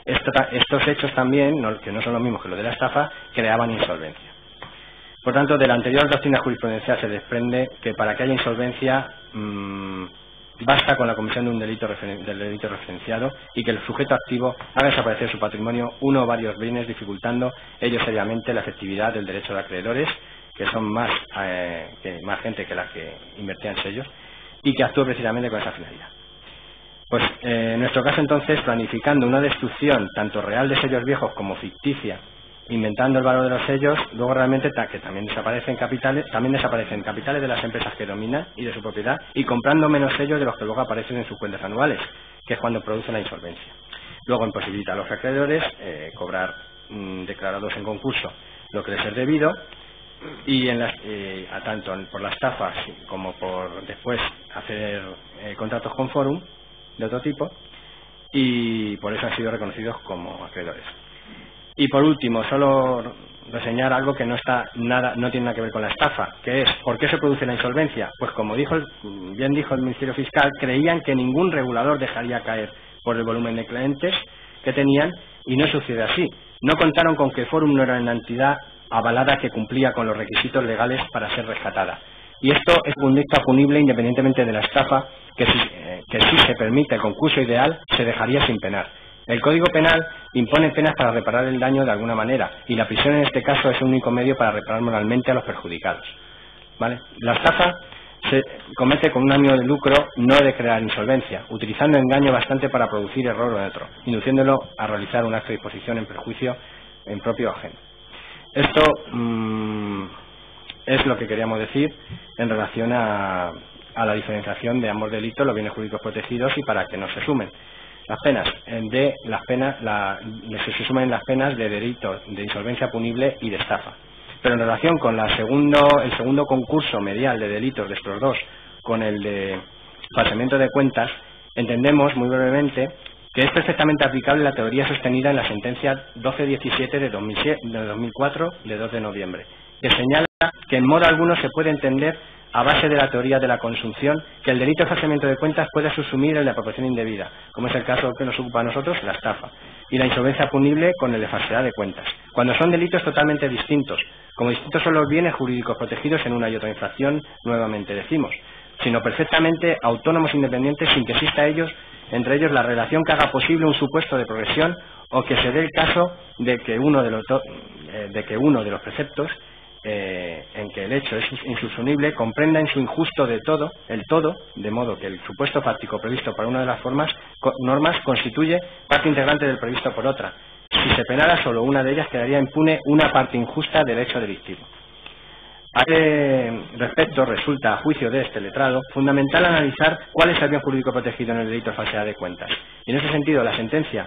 estos hechos también, que no son los mismos que los de la estafa, creaban insolvencia. Por tanto, de la anterior doctrina jurisprudencial se desprende que para que haya insolvencia basta con la comisión de un delito referenciado y que el sujeto activo haga desaparecer su patrimonio, uno o varios bienes, dificultando ello seriamente la efectividad del derecho de acreedores, que son más gente que la que invertía en sellos, y que actúe precisamente con esa finalidad. Pues en nuestro caso, entonces, planificando una destrucción tanto real de sellos viejos como ficticia, inventando el valor de los sellos, luego realmente que también desaparecen capitales de las empresas que dominan y de su propiedad, y comprando menos sellos de los que luego aparecen en sus cuentas anuales, que es cuando produce la insolvencia. Luego imposibilita a los acreedores cobrar declarados en concurso lo que les es debido, y tanto por la estafa como por después hacer contratos con Forum de otro tipo, y por eso han sido reconocidos como acreedores. Y por último, solo reseñar algo que no tiene nada que ver con la estafa, que es ¿por qué se produce la insolvencia? Pues como bien dijo el Ministerio Fiscal, creían que ningún regulador dejaría caer por el volumen de clientes que tenían, y no sucede así. No contaron con que Forum no era una entidad avalada que cumplía con los requisitos legales para ser rescatada. Y esto es conducta punible independientemente de la estafa, que si se permite el concurso ideal se dejaría sin penar. El Código Penal impone penas para reparar el daño de alguna manera, y la prisión en este caso es el único medio para reparar moralmente a los perjudicados. ¿Vale? La estafa se comete con un ánimo de lucro, no de crear insolvencia, utilizando engaño bastante para producir error en otro, induciéndolo a realizar un acto de disposición en perjuicio en propio o ajeno. Esto es lo que queríamos decir en relación a la diferenciación de ambos delitos, los bienes jurídicos protegidos, y para que no se sumen las penas se sumen las penas de delito de insolvencia punible y de estafa. Pero en relación con el segundo concurso medial de delitos de estos dos, con el de falseamiento de cuentas, entendemos muy brevemente que es perfectamente aplicable la teoría sostenida en la sentencia 1217 de 2004 de 2 de noviembre, que señala que en modo alguno se puede entender, a base de la teoría de la consunción, que el delito de falseamiento de cuentas puede subsumir el de apropiación indebida, como es el caso que nos ocupa a nosotros, la estafa, y la insolvencia punible con el de falsedad de cuentas, cuando son delitos totalmente distintos, como distintos son los bienes jurídicos protegidos en una y otra infracción, nuevamente decimos, sino perfectamente autónomos e independientes sin que exista entre ellos la relación que haga posible un supuesto de progresión o que se dé el caso de que uno de los preceptos en que el hecho es insubsunible comprenda en su injusto el todo, de modo que el supuesto fáctico previsto por una de las normas constituye parte integrante del previsto por otra. Si se penara solo una de ellas, quedaría impune una parte injusta del hecho delictivo. A este respecto, resulta, a juicio de este letrado, fundamental analizar cuál es el bien jurídico protegido en el delito de falsedad de cuentas. Y en ese sentido, la sentencia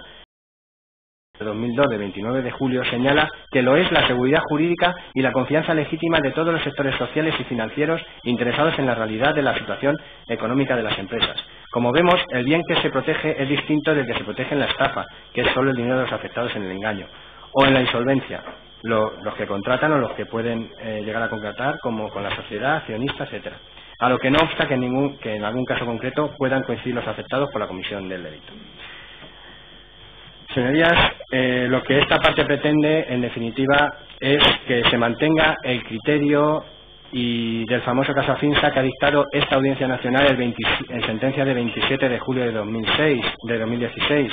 de 2002 de 29 de julio señala que lo es la seguridad jurídica y la confianza legítima de todos los sectores sociales y financieros interesados en la realidad de la situación económica de las empresas. Como vemos, el bien que se protege es distinto del que se protege en la estafa, que es solo el dinero de los afectados en el engaño, o en la insolvencia, los que contratan o los que pueden llegar a contratar, como con la sociedad, accionista, etcétera. A lo que no obsta que en algún caso concreto puedan coincidir los afectados por la comisión del delito. Señorías, lo que esta parte pretende, en definitiva, es que se mantenga el criterio y del famoso caso Afinsa que ha dictado esta Audiencia Nacional en sentencia de 27 de julio de 2016,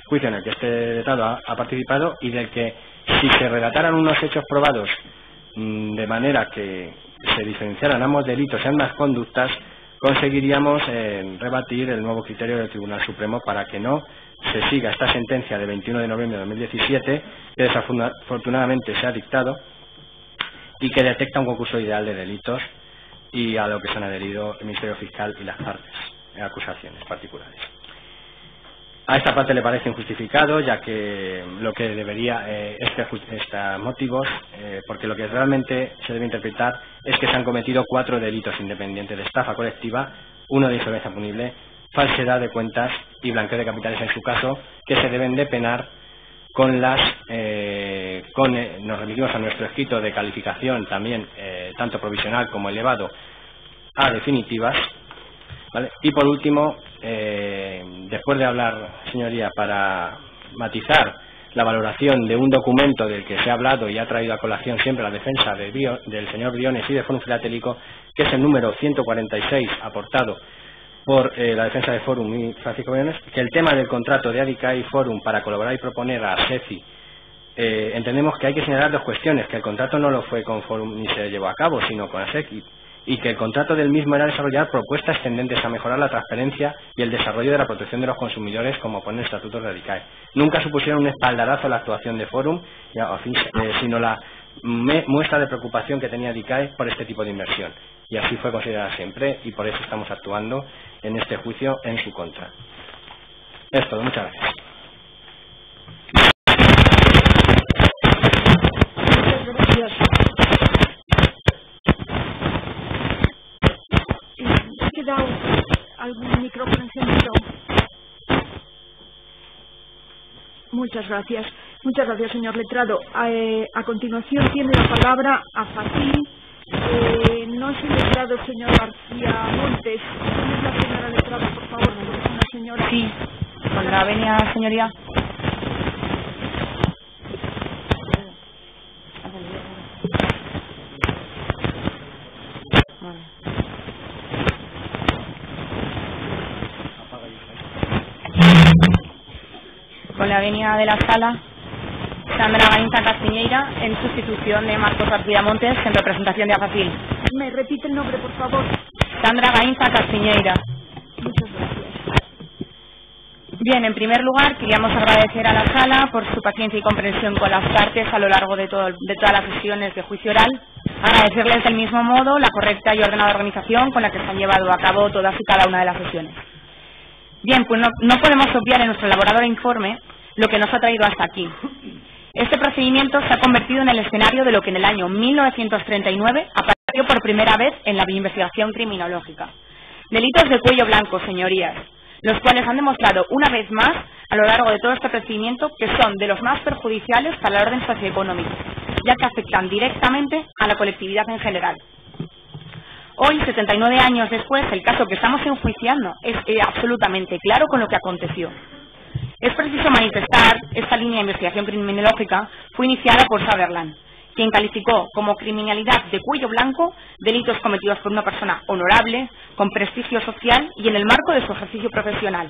juicio en el que este letrado ha participado y del que, si se relataran unos hechos probados de manera que se diferenciaran ambos delitos y ambas conductas, conseguiríamos rebatir el nuevo criterio del Tribunal Supremo para que no se siga esta sentencia de 21 de noviembre de 2017, que desafortunadamente se ha dictado y que detecta un concurso ideal de delitos y a lo que se han adherido el Ministerio Fiscal y las partes en acusaciones particulares. A esta parte le parece injustificado, ya que lo que debería estos motivos, porque lo que realmente se debe interpretar es que se han cometido 4 delitos independientes de estafa colectiva, uno de insolvencia punible, falsedad de cuentas y blanqueo de capitales en su caso, que se deben de penar con nos remitimos a nuestro escrito de calificación también, tanto provisional como elevado, a definitivas, ¿vale? Y por último, después de hablar, señoría, para matizar la valoración de un documento del que se ha hablado y ha traído a colación siempre la defensa del señor Briones y de Fórum Filatélico, que es el número 146 aportado por la defensa de Fórum y Francisco Briones, que el tema del contrato de ADICAE y Fórum para colaborar y proponer a SECI, entendemos que hay que señalar 2 cuestiones, que el contrato no lo fue con Fórum ni se llevó a cabo, sino con ASECI, y que el contrato del mismo era desarrollar propuestas tendentes a mejorar la transparencia y el desarrollo de la protección de los consumidores, como pone el Estatuto de ADICAE. Nunca supusieron un espaldarazo a la actuación de Fórum, sino la muestra de preocupación que tenía ADICAE por este tipo de inversión. Y así fue considerada siempre, y por eso estamos actuando en este juicio en su contra. Es todo, muchas gracias. ¿Ha quedado algún micrófono encendido? Muchas gracias. Muchas gracias, señor letrado. A continuación tiene la palabra a Facil. No es el letrado, señor García Montes. ¿Es la señora letrada, por favor? ¿Es una señora? Sí, con la venia, señoría. Con la venia de la sala, Sandra Gainza Castiñeira, en sustitución de Marcos García Montes, en representación de AFACIL. ¿Me repite el nombre, por favor? Sandra Gainza Castiñeira. Muchas gracias. Bien, en primer lugar, queríamos agradecer a la sala por su paciencia y comprensión con las partes a lo largo de todas las sesiones de juicio oral. Agradecerles del mismo modo la correcta y ordenada organización con la que se han llevado a cabo todas y cada una de las sesiones. Bien, pues no podemos obviar en nuestro elaborado informe lo que nos ha traído hasta aquí. Este procedimiento se ha convertido en el escenario de lo que en el año 1939 apareció por primera vez en la investigación criminológica. Delitos de cuello blanco, señorías. los cuales han demostrado una vez más a lo largo de todo este procedimiento que son de los más perjudiciales para el orden socioeconómico, ya que afectan directamente a la colectividad en general. Hoy, 79 años después, el caso que estamos enjuiciando es absolutamente claro con lo que aconteció. Es preciso manifestar, esta línea de investigación criminológica fue iniciada por Sutherland, quien calificó como criminalidad de cuello blanco delitos cometidos por una persona honorable, con prestigio social y en el marco de su ejercicio profesional.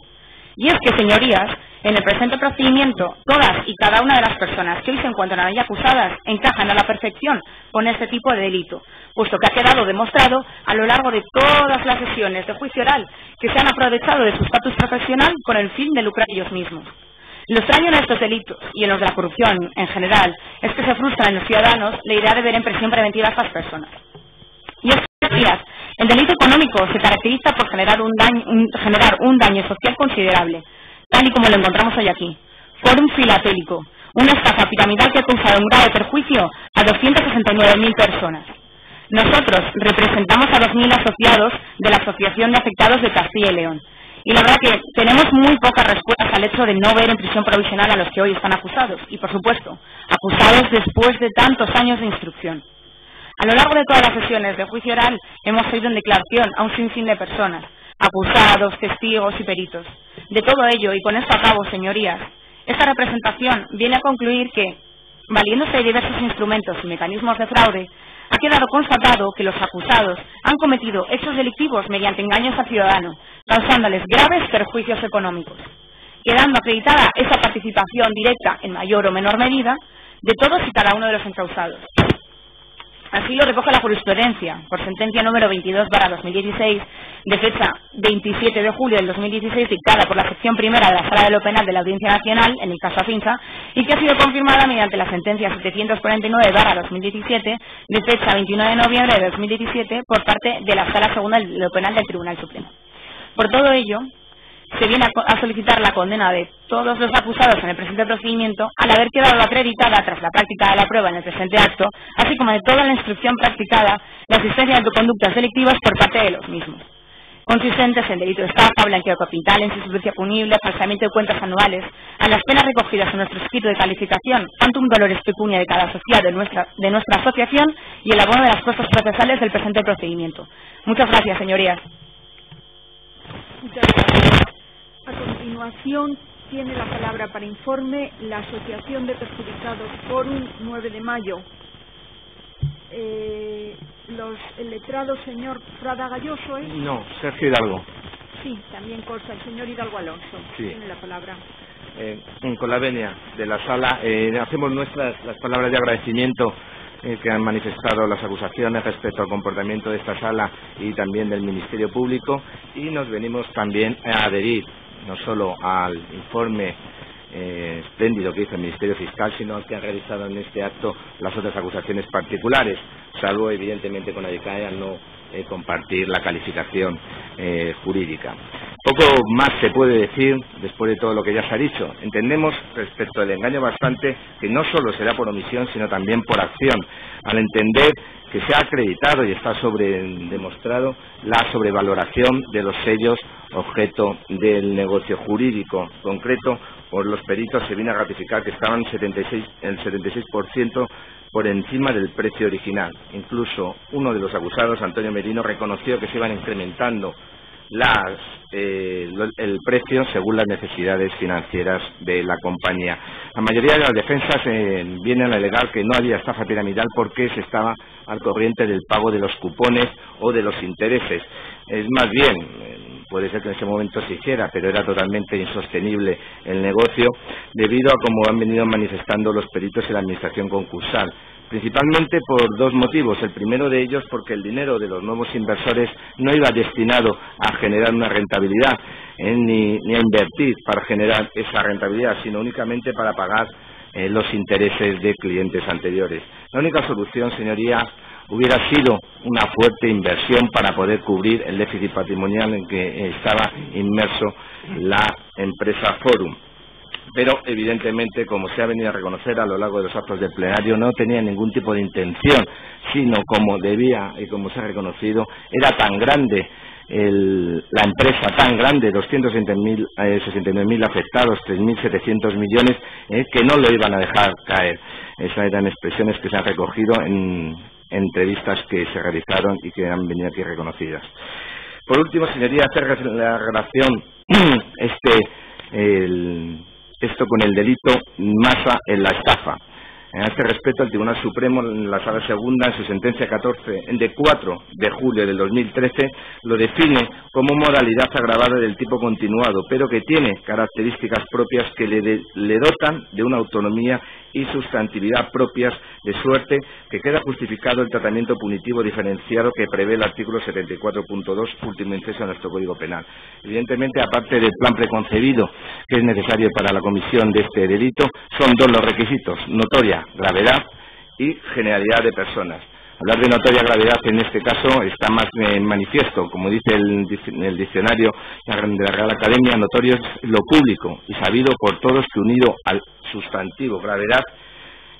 Y es que, señorías, en el presente procedimiento, todas y cada una de las personas que hoy se encuentran ahí acusadas encajan a la perfección con este tipo de delito, puesto que ha quedado demostrado a lo largo de todas las sesiones de juicio oral que se han aprovechado de su estatus profesional con el fin de lucrar ellos mismos. Lo extraño en estos delitos y en los de la corrupción en general es que se frustra en los ciudadanos la idea de ver en prisión preventiva a estas personas. Y es que, el delito económico se caracteriza por generar un daño social considerable, tal y como lo encontramos hoy aquí. Fórum filatélico, una estafa piramidal que ha causado un grave perjuicio a 269.000 personas. Nosotros representamos a 2.000 asociados de la Asociación de Afectados de Castilla y León. Y la verdad que tenemos muy pocas respuestas al hecho de no ver en prisión provisional a los que hoy están acusados. Y, por supuesto, acusados después de tantos años de instrucción. A lo largo de todas las sesiones de juicio oral hemos oído en declaración a un sinfín de personas, acusados, testigos y peritos. De todo ello, y con esto acabo, señorías, esta representación viene a concluir que, valiéndose de diversos instrumentos y mecanismos de fraude, ha quedado constatado que los acusados han cometido hechos delictivos mediante engaños al ciudadano, causándoles graves perjuicios económicos, quedando acreditada esa participación directa, en mayor o menor medida, de todos y cada uno de los encausados. Así lo recoge la jurisprudencia, por sentencia número 22/2016, de fecha 27 de julio del 2016, dictada por la sección primera de la Sala de lo Penal de la Audiencia Nacional, en el caso Afinsa, y que ha sido confirmada mediante la sentencia 749/2017, de fecha 29 de noviembre de 2017, por parte de la Sala Segunda de lo Penal del Tribunal Supremo. Por todo ello, se viene a solicitar la condena de todos los acusados en el presente procedimiento al haber quedado acreditada tras la práctica de la prueba en el presente acto, así como de toda la instrucción practicada, la existencia de conductas delictivas por parte de los mismos, consistentes en delito de estafa, blanqueo capital, insuficiencia punible, falseamiento de cuentas anuales, a las penas recogidas en nuestro escrito de calificación, tantum dolores pecunia de cada asociado de nuestra asociación y el abono de las costas procesales del presente procedimiento. Muchas gracias, señorías. Muchas gracias. A continuación, tiene la palabra para informe la Asociación de Perjudicados Fórum 9 de Mayo. El letrado señor Frada Galloso es... No, Sergio Hidalgo. Sí, también consta el señor Hidalgo Alonso. Sí. Tiene la palabra. Con la venia de la sala, hacemos nuestras las palabras de agradecimiento que han manifestado las acusaciones respecto al comportamiento de esta sala y también del Ministerio Público, y nos venimos también a adherir no solo al informe espléndido que hizo el Ministerio Fiscal, sino al que han realizado en este acto las otras acusaciones particulares, salvo evidentemente con la DICAE al no compartir la calificación jurídica. Poco más se puede decir después de todo lo que ya se ha dicho. Entendemos respecto al engaño bastante que no solo será por omisión, sino también por acción, al entender que se ha acreditado y está demostrado la sobrevaloración de los sellos objeto del negocio jurídico. En concreto, por los peritos se viene a ratificar que estaban el 76% por encima del precio original. Incluso uno de los acusados, Antonio Merino, reconoció que se iban incrementando el precio según las necesidades financieras de la compañía. La mayoría de las defensas vienen a alegar que no había estafa piramidal porque se estaba al corriente del pago de los cupones o de los intereses. Es más bien, puede ser que en ese momento se hiciera, pero era totalmente insostenible el negocio debido a como han venido manifestando los peritos en la administración concursal. Principalmente por dos motivos. El primero de ellos porque el dinero de los nuevos inversores no iba destinado a generar una rentabilidad ni a invertir para generar esa rentabilidad, sino únicamente para pagar los intereses de clientes anteriores. La única solución, señorías, hubiera sido una fuerte inversión para poder cubrir el déficit patrimonial en que estaba inmerso la empresa Fórum. pero evidentemente, como se ha venido a reconocer a lo largo de los actos del plenario, no tenía ningún tipo de intención, sino como debía y como se ha reconocido, era tan grande la empresa, tan grande, 269.000 afectados, 3.700 millones, que no lo iban a dejar caer. Esas eran expresiones que se han recogido en entrevistas que se realizaron y que han venido aquí reconocidas. Por último, señoría, hacer la relación esto con el delito masa en la estafa. En este respecto, el Tribunal Supremo, en la Sala Segunda, en su sentencia 4 de julio del 2013, lo define como modalidad agravada del tipo continuado, pero que tiene características propias que le dotan de una autonomía y sustantividad propias, de suerte que queda justificado el tratamiento punitivo diferenciado que prevé el artículo 74.2, último inciso de nuestro Código Penal. Evidentemente, aparte del plan preconcebido que es necesario para la comisión de este delito, son dos los requisitos: notoria gravedad y generalidad de personas. Hablar de notoria gravedad en este caso está más en manifiesto, como dice el diccionario de la Real Academia, notorio es lo público y sabido por todos que, unido al sustantivo gravedad,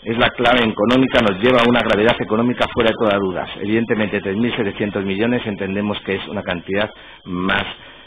es la clave económica, nos lleva a una gravedad económica fuera de toda duda. Evidentemente 3.700 millones entendemos que es una cantidad más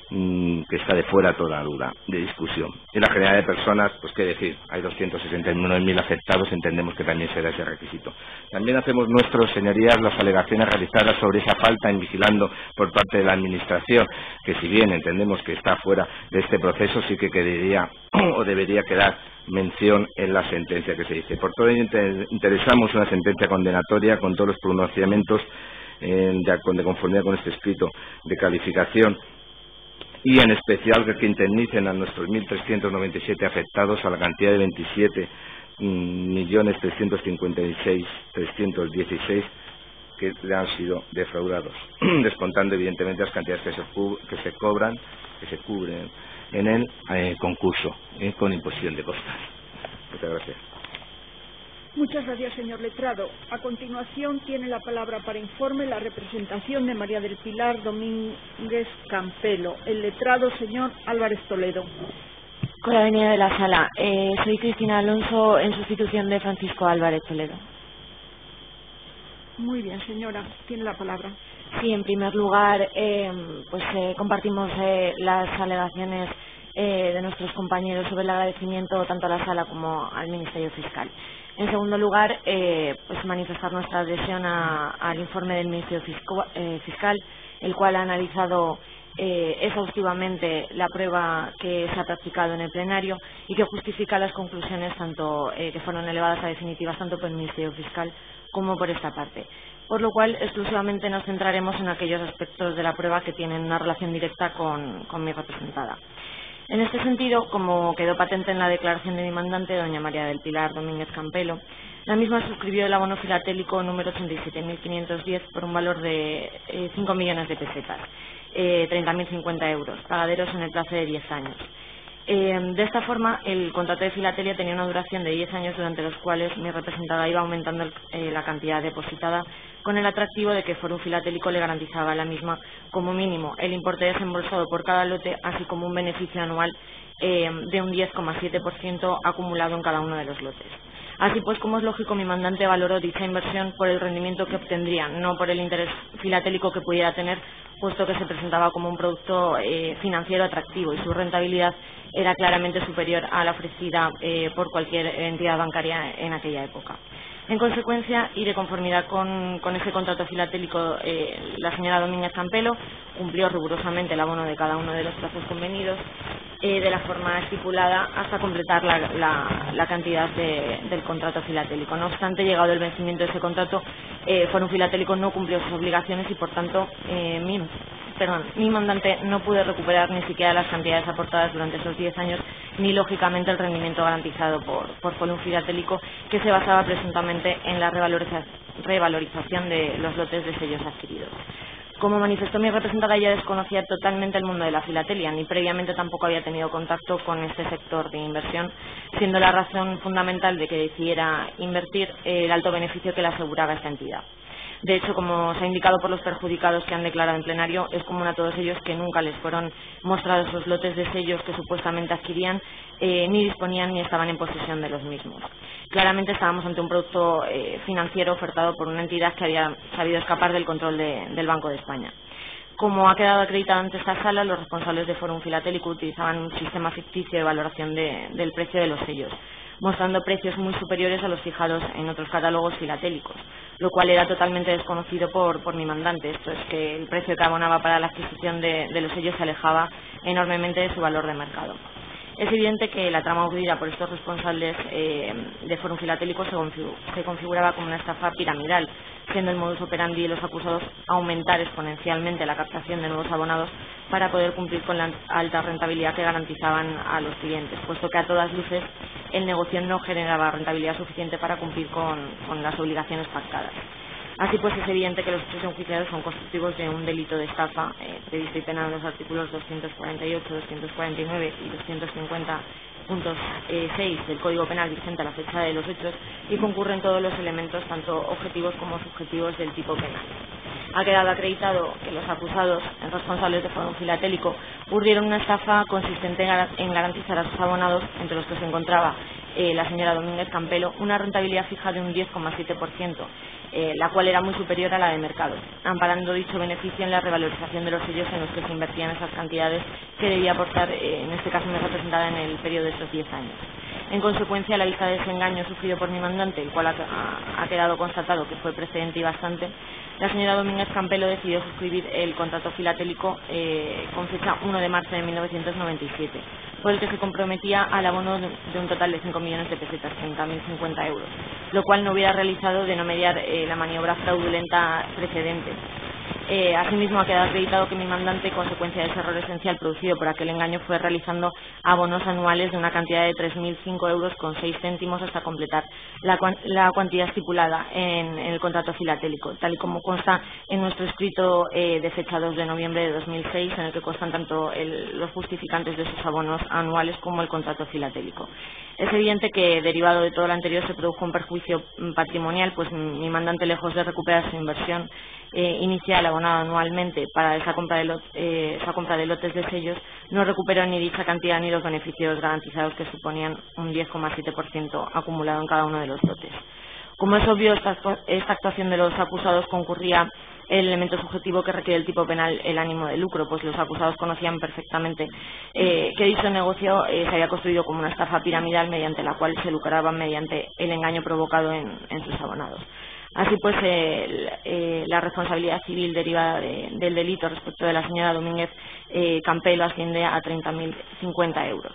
que está de fuera toda duda de discusión. Y la generalidad de personas, pues qué decir, hay 269.000 afectados, entendemos que también será ese requisito. También hacemos nuestros, señorías, las alegaciones realizadas sobre esa falta en vigilando por parte de la Administración, que si bien entendemos que está fuera de este proceso, sí que quedaría o debería quedar mención en la sentencia que se dice. Por todo ello interesamos una sentencia condenatoria con todos los pronunciamientos de conformidad con este escrito de calificación, y en especial que indemnicen a nuestros 1.397 afectados a la cantidad de 27.356.316 que le han sido defraudados, descontando evidentemente las cantidades que se cobran, que se cubren en el concurso con imposición de costas. Muchas gracias. Muchas gracias, señor letrado. A continuación tiene la palabra para informe la representación de María del Pilar Domínguez Campelo. El letrado, señor Álvarez Toledo. Con la venia de la sala. Soy Cristina Alonso, en sustitución de Francisco Álvarez Toledo. Muy bien, señora. Tiene la palabra. Sí, en primer lugar, compartimos las alegaciones de nuestros compañeros sobre el agradecimiento tanto a la sala como al Ministerio Fiscal. En segundo lugar, manifestar nuestra adhesión al informe del Ministerio Fiscal, el cual ha analizado exhaustivamente la prueba que se ha practicado en el plenario y que justifica las conclusiones tanto que fueron elevadas a definitivas tanto por el Ministerio Fiscal como por esta parte. Por lo cual, exclusivamente nos centraremos en aquellos aspectos de la prueba que tienen una relación directa con mi representada. En este sentido, como quedó patente en la declaración de mi mandante, doña María del Pilar Domínguez Campelo, la misma suscribió el abono filatélico número 87.510 por un valor de 5 millones de pesetas, 30.050 euros, pagaderos en el plazo de 10 años. De esta forma, el contrato de filatelia tenía una duración de 10 años durante los cuales mi representada iba aumentando la cantidad depositada con el atractivo de que Fórum Filatélico le garantizaba a la misma como mínimo el importe desembolsado por cada lote, así como un beneficio anual de un 10,7% acumulado en cada uno de los lotes. Así pues, como es lógico, mi mandante valoró dicha inversión por el rendimiento que obtendría, no por el interés filatélico que pudiera tener, puesto que se presentaba como un producto financiero atractivo y su rentabilidad era claramente superior a la ofrecida por cualquier entidad bancaria en aquella época. En consecuencia, y de conformidad con ese contrato filatélico, la señora Domínguez Campelo cumplió rigurosamente el abono de cada uno de los plazos convenidos de la forma estipulada hasta completar la cantidad del contrato filatélico. No obstante, llegado el vencimiento de ese contrato, Fórum Filatélico no cumplió sus obligaciones y, por tanto, mi mandante no pudo recuperar ni siquiera las cantidades aportadas durante esos 10 años, ni lógicamente el rendimiento garantizado por Fórum Filatélico, que se basaba presuntamente en la revalorización de los lotes de sellos adquiridos. Como manifestó mi representada, ella desconocía totalmente el mundo de la filatelia, ni previamente tampoco había tenido contacto con este sector de inversión, siendo la razón fundamental de que decidiera invertir el alto beneficio que le aseguraba esta entidad. De hecho, como se ha indicado por los perjudicados que han declarado en plenario, es común a todos ellos que nunca les fueron mostrados esos lotes de sellos que supuestamente adquirían, ni disponían ni estaban en posesión de los mismos. Claramente estábamos ante un producto financiero ofertado por una entidad que había sabido escapar del control del Banco de España. Como ha quedado acreditado ante esta sala, los responsables de Fórum Filatélico utilizaban un sistema ficticio de valoración del precio de los sellos, mostrando precios muy superiores a los fijados en otros catálogos filatélicos, lo cual era totalmente desconocido por mi mandante. Esto es que el precio que abonaba para la adquisición de los sellos se alejaba enormemente de su valor de mercado. Es evidente que la trama urdida por estos responsables de Fórum Filatélico se configuraba como una estafa piramidal, siendo el modus operandi de los acusados aumentar exponencialmente la captación de nuevos abonados para poder cumplir con la alta rentabilidad que garantizaban a los clientes, puesto que a todas luces el negocio no generaba rentabilidad suficiente para cumplir con las obligaciones pactadas. Así pues, es evidente que los hechos enjuiciados son constitutivos de un delito de estafa previsto y penado en los artículos 248, 249 y 250.6 del Código Penal vigente a la fecha de los hechos y concurren todos los elementos, tanto objetivos como subjetivos, del tipo penal. Ha quedado acreditado que los acusados, responsables de Fórum Filatélico, urdieron una estafa consistente en garantizar a sus abonados, entre los que se encontraba la señora Domínguez Campelo, una rentabilidad fija de un 10,7%, la cual era muy superior a la de mercado, amparando dicho beneficio en la revalorización de los sellos en los que se invertían esas cantidades que debía aportar, en este caso me representada en el periodo de estos 10 años. En consecuencia, a la vista de ese engaño sufrido por mi mandante, el cual ha quedado constatado que fue precedente y bastante, la señora Domínguez Campelo decidió suscribir el contrato filatélico con fecha 1 de marzo de 1997, por el que se comprometía al abono de un total de 5 millones de pesetas, 30.050 euros, lo cual no hubiera realizado de no mediar la maniobra fraudulenta precedente. Asimismo, ha quedado acreditado que mi mandante, consecuencia de ese error esencial producido por aquel engaño, fue realizando abonos anuales de una cantidad de 3.005 euros con 6 céntimos hasta completar la cuantía estipulada en el contrato filatélico, tal y como consta en nuestro escrito de fecha 2 de noviembre de 2006, en el que constan tanto los justificantes de esos abonos anuales como el contrato filatélico. Es evidente que, derivado de todo lo anterior, se produjo un perjuicio patrimonial, pues mi mandante, lejos de recuperar su inversión inicial abonada anualmente para esa compra de lotes de sellos, no recuperó ni dicha cantidad ni los beneficios garantizados, que suponían un 10,7% acumulado en cada uno de los lotes. Como es obvio, esta actuación de los acusados concurría el elemento subjetivo que requiere el tipo penal, el ánimo de lucro, pues los acusados conocían perfectamente que dicho negocio se había construido como una estafa piramidal mediante la cual se lucraban mediante el engaño provocado en sus abonados. Así pues, la responsabilidad civil derivada del delito respecto de la señora Domínguez Campelo asciende a 30.050 euros.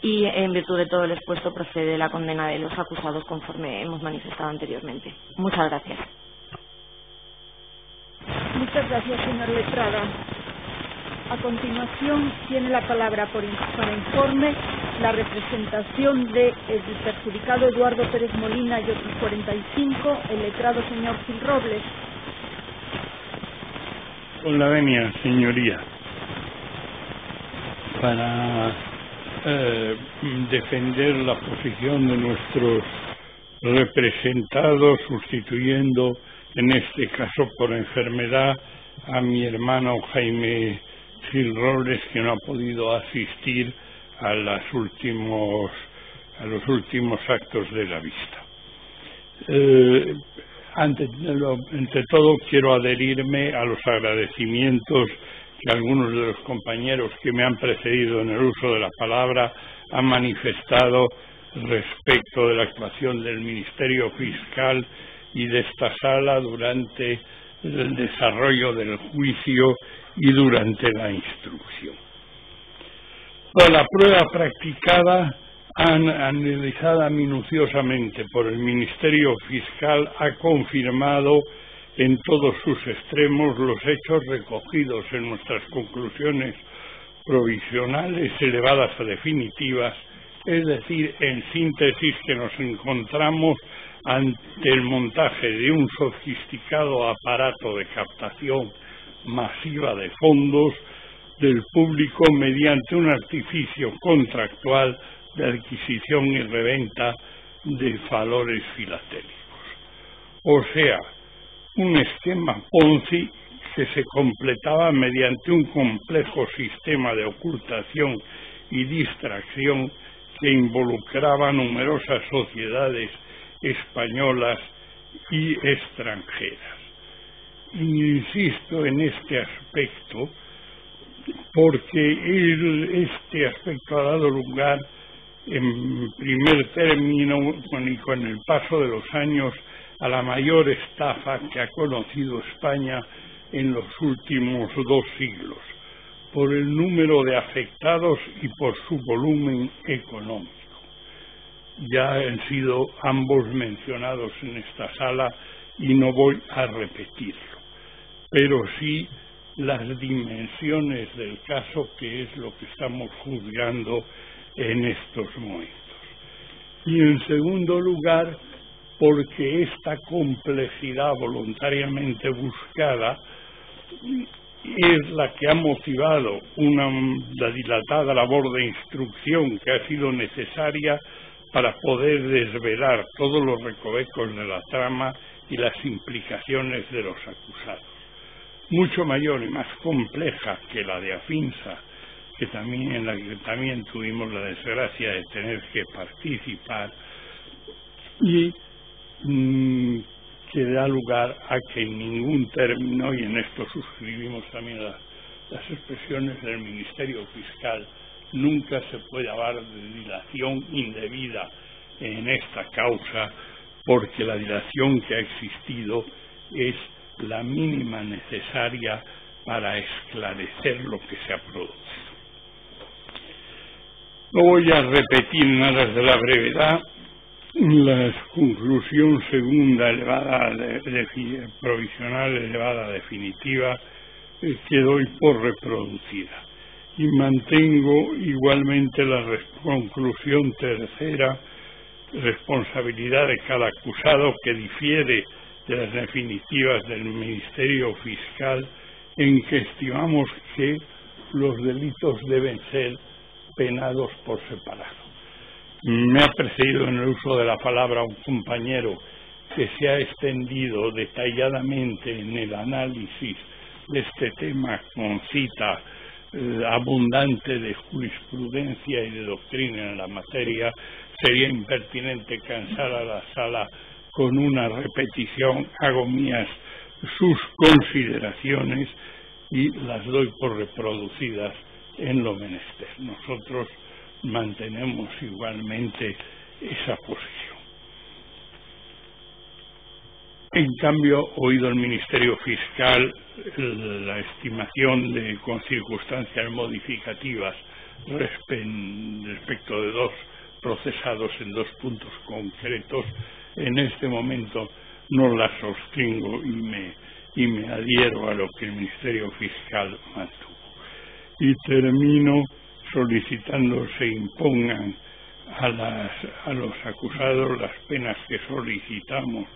Y en virtud de todo lo expuesto, procede la condena de los acusados conforme hemos manifestado anteriormente. Muchas gracias. Muchas gracias, señor letrada. A continuación, tiene la palabra para informe la representación del perjudicado Eduardo Pérez Molina y otros 45, el letrado señor Gil Robles. Con la venia, señoría, para defender la posición de nuestros representados, sustituyendo en este caso por enfermedad a mi hermano Jaime Gil Robles, que no ha podido asistir a los últimos actos de la vista. Ante todo, quiero adherirme a los agradecimientos que algunos de los compañeros que me han precedido en el uso de la palabra han manifestado respecto de la actuación del Ministerio Fiscal y de esta sala durante el desarrollo del juicio y durante la instrucción. La prueba practicada, analizada minuciosamente por el Ministerio Fiscal, ha confirmado en todos sus extremos los hechos recogidos en nuestras conclusiones provisionales elevadas a definitivas, es decir, en síntesis, que nos encontramos ante el montaje de un sofisticado aparato de captación masiva de fondos del público mediante un artificio contractual de adquisición y reventa de valores filatélicos. O sea, un esquema Ponzi que se completaba mediante un complejo sistema de ocultación y distracción que involucraba numerosas sociedades españolas y extranjeras. Insisto en este aspecto porque este aspecto ha dado lugar, en primer término, con el paso de los años, a la mayor estafa que ha conocido España en los últimos 2 siglos, por el número de afectados y por su volumen económico. Ya han sido ambos mencionados en esta sala y no voy a repetirlo, pero sí las dimensiones del caso, que es lo que estamos juzgando en estos momentos. Y en segundo lugar, porque esta complejidad voluntariamente buscada es la que ha motivado la dilatada labor de instrucción que ha sido necesaria para poder desvelar todos los recovecos de la trama y las implicaciones de los acusados. Mucho mayor y más compleja que la de Afinsa, en la que también tuvimos la desgracia de tener que participar, y que da lugar a que en ningún término, y en esto suscribimos también las expresiones del Ministerio Fiscal, nunca se puede hablar de dilación indebida en esta causa, porque la dilación que ha existido es la mínima necesaria para esclarecer lo que se ha producido. No voy a repetir en aras de la brevedad la conclusión segunda provisional elevada a definitiva que doy por reproducida, y mantengo igualmente la conclusión tercera, responsabilidad de cada acusado, que difiere de las definitivas del Ministerio Fiscal, en que estimamos que los delitos deben ser penados por separado. Me ha precedido en el uso de la palabra un compañero que se ha extendido detalladamente en el análisis de este tema con cita abundante de jurisprudencia y de doctrina en la materia. Sería impertinente cansar a la sala con una repetición. Hago mías sus consideraciones y las doy por reproducidas en lo menester. Nosotros mantenemos igualmente esa posición. En cambio, oído el Ministerio Fiscal la estimación con circunstancias modificativas respecto de 2 procesados en 2 puntos concretos, en este momento no la sostengo y me adhiero a lo que el Ministerio Fiscal mantuvo. Y termino solicitando se impongan a los acusados las penas que solicitamos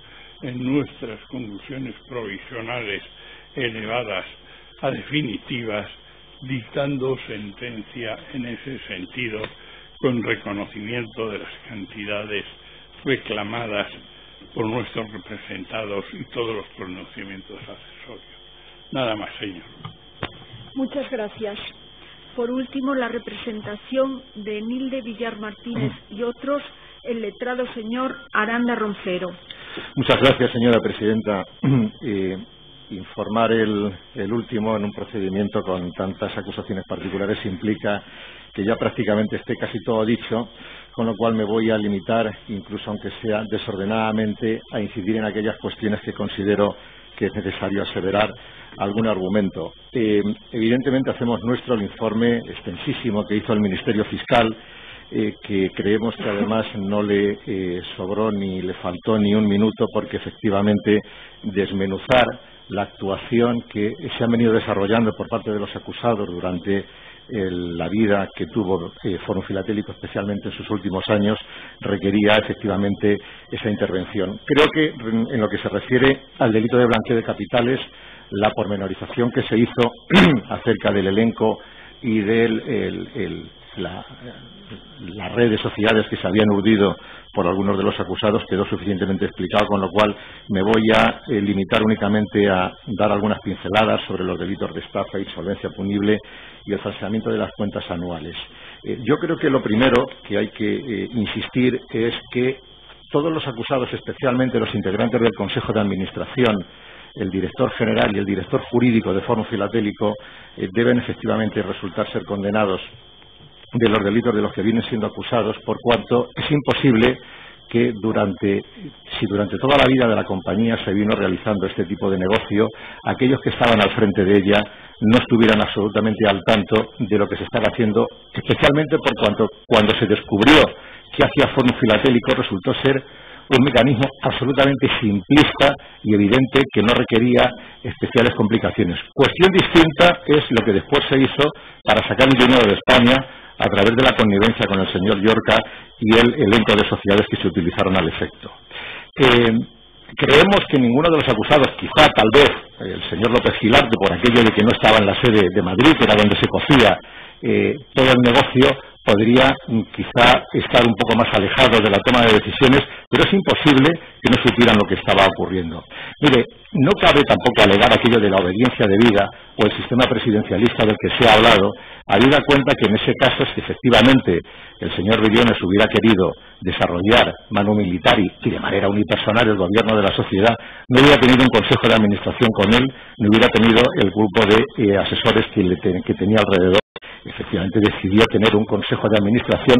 en nuestras conclusiones provisionales elevadas a definitivas, dictando sentencia en ese sentido con reconocimiento de las cantidades reclamadas por nuestros representados y todos los conocimientos accesorios. Nada más, señor. Muchas gracias. Por último, la representación de Nilde Villar Martínez y otros, el letrado señor Aranda Roncero. Muchas gracias, señora presidenta. Informar el último en un procedimiento con tantas acusaciones particulares implica que ya prácticamente esté casi todo dicho, con lo cual me voy a limitar, incluso aunque sea desordenadamente, a incidir en aquellas cuestiones que considero que es necesario aseverar algún argumento. Evidentemente hacemos nuestro el informe extensísimo que hizo el Ministerio Fiscal, que creemos que además no le sobró ni le faltó ni un minuto, porque efectivamente desmenuzar la actuación que se ha venido desarrollando por parte de los acusados durante la vida que tuvo Fórum Filatélico, especialmente en sus últimos años, requería efectivamente esa intervención. Creo que en lo que se refiere al delito de blanqueo de capitales, la pormenorización que se hizo acerca del elenco y del la red de sociedades que se habían urdido por algunos de los acusados quedó suficientemente explicado, con lo cual me voy a limitar únicamente a dar algunas pinceladas sobre los delitos de estafa, insolvencia punible y el falseamiento de las cuentas anuales. Yo creo que lo primero que hay que insistir es que todos los acusados, especialmente los integrantes del Consejo de Administración, el director general y el director jurídico de Fórum Filatélico, deben efectivamente resultar ser condenados de los delitos de los que vienen siendo acusados, por cuanto es imposible que si durante toda la vida de la compañía se vino realizando este tipo de negocio, aquellos que estaban al frente de ella no estuvieran absolutamente al tanto de lo que se estaba haciendo, especialmente por cuanto cuando se descubrió que hacía Fórum Filatélico resultó ser un mecanismo absolutamente simplista y evidente que no requería especiales complicaciones. Cuestión distinta es lo que después se hizo para sacar el dinero de España a través de la connivencia con el señor Llorca y el elenco de sociedades que se utilizaron al efecto. Creemos que ninguno de los acusados, quizá tal vez el señor López Gilarte, por aquello de que no estaba en la sede de Madrid, que era donde se cocía todo el negocio, podría quizá estar un poco más alejado de la toma de decisiones, pero es imposible que no supieran lo que estaba ocurriendo. Mire, no cabe tampoco alegar aquello de la obediencia debida o el sistema presidencialista del que se ha hablado, habida cuenta que en ese caso, si efectivamente el señor Briones hubiera querido desarrollar manu militari y de manera unipersonal el gobierno de la sociedad, no hubiera tenido un consejo de administración con él, ni hubiera tenido el grupo de asesores que tenía alrededor. Efectivamente decidió tener un consejo de administración,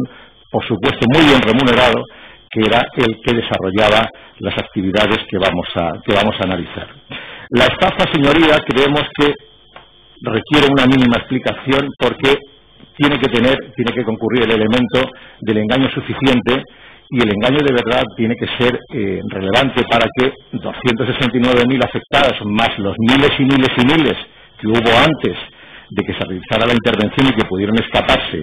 por supuesto muy bien remunerado, que era el que desarrollaba las actividades que vamos a analizar. La estafa, señoría, creemos que requiere una mínima explicación porque tiene que concurrir el elemento del engaño suficiente, y el engaño de verdad tiene que ser relevante para que 269.000 afectados, más los miles y miles y miles que hubo antes de que se realizara la intervención y que pudieron escaparse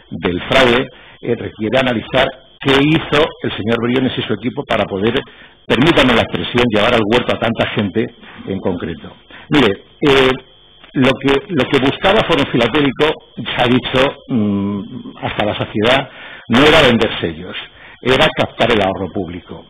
del fraude, requiere analizar qué hizo el señor Briones y su equipo para poder, permítanme la expresión, llevar al huerto a tanta gente en concreto. Mire, lo que buscaba Fórum Filatélico, se ha dicho hasta la saciedad, no era vender sellos, era captar el ahorro público.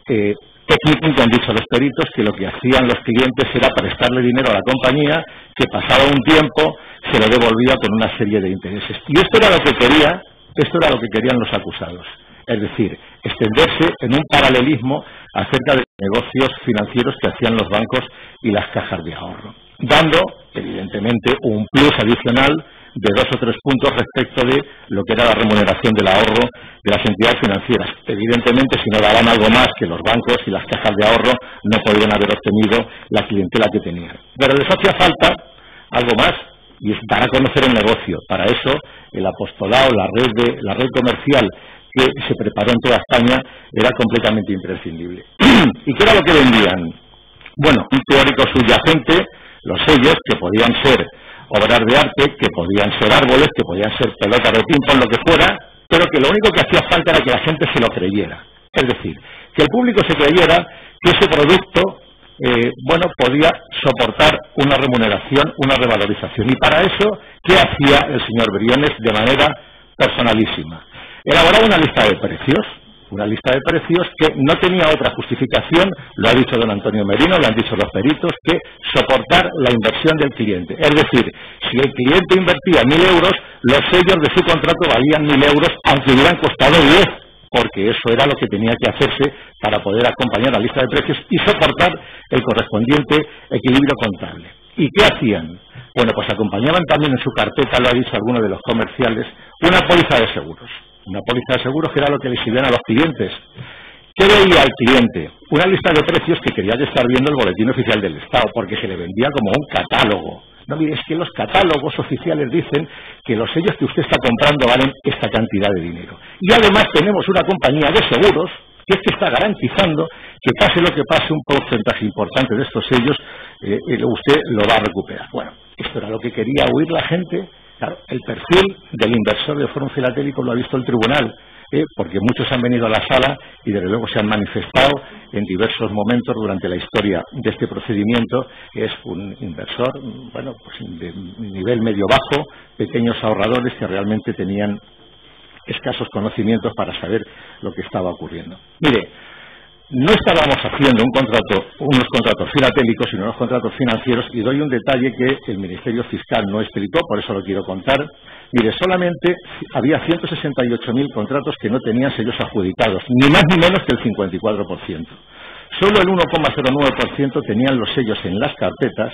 Técnicamente han dicho los peritos que lo que hacían los clientes era prestarle dinero a la compañía, que pasado un tiempo se lo devolvía con una serie de intereses. Y esto era lo que querían los acusados. Es decir, extenderse en un paralelismo acerca de negocios financieros que hacían los bancos y las cajas de ahorro, dando, evidentemente, un plus adicional de 2 o 3 puntos respecto de lo que era la remuneración del ahorro de las entidades financieras. Evidentemente, si no daban algo más que los bancos y las cajas de ahorro, no podrían haber obtenido la clientela que tenían. Pero les hacía falta algo más, y es dar a conocer el negocio. Para eso, el apostolado, la red comercial que se preparó en toda España era completamente imprescindible. ¿Y qué era lo que vendían? Bueno, un teórico subyacente, los sellos, que podían ser obras de arte, que podían ser árboles, que podían ser pelotas de ping-pong, lo que fuera, pero que lo único que hacía falta era que la gente se lo creyera. Es decir, que el público se creyera que ese producto podía soportar una remuneración, una revalorización. Y para eso, ¿qué hacía el señor Briones de manera personalísima? Elaboraba una lista de precios que no tenía otra justificación, lo ha dicho don Antonio Merino, lo han dicho los peritos, que soportar la inversión del cliente. Es decir, si el cliente invertía 1.000 euros, los sellos de su contrato valían 1.000 euros, aunque hubieran costado 10, porque eso era lo que tenía que hacerse para poder acompañar la lista de precios y soportar el correspondiente equilibrio contable. ¿Y qué hacían? Bueno, pues acompañaban también en su carpeta, lo ha dicho alguno de los comerciales, una póliza de seguros. Una póliza de seguros que era lo que le exhibían a los clientes. ¿Qué veía el cliente? Una lista de precios que quería estar viendo el boletín oficial del Estado, porque se le vendía como un catálogo. No, mire, es que los catálogos oficiales dicen que los sellos que usted está comprando valen esta cantidad de dinero. Y además tenemos una compañía de seguros que es que está garantizando que pase lo que pase, un porcentaje importante de estos sellos usted lo va a recuperar. Bueno, esto era lo que quería oír la gente. Claro, el perfil del inversor de Fórum Filatélico lo ha visto el tribunal, porque muchos han venido a la sala y desde luego se han manifestado en diversos momentos durante la historia de este procedimiento. Es un inversor, bueno, pues de nivel medio-bajo, pequeños ahorradores que realmente tenían escasos conocimientos para saber lo que estaba ocurriendo. Mire, no estábamos haciendo unos contratos filatélicos, sino unos contratos financieros, y doy un detalle que el Ministerio Fiscal no explicó, por eso lo quiero contar. Mire, solamente había 168.000 contratos que no tenían sellos adjudicados, ni más ni menos que el 54%. Solo el 1,09% tenían los sellos en las carpetas,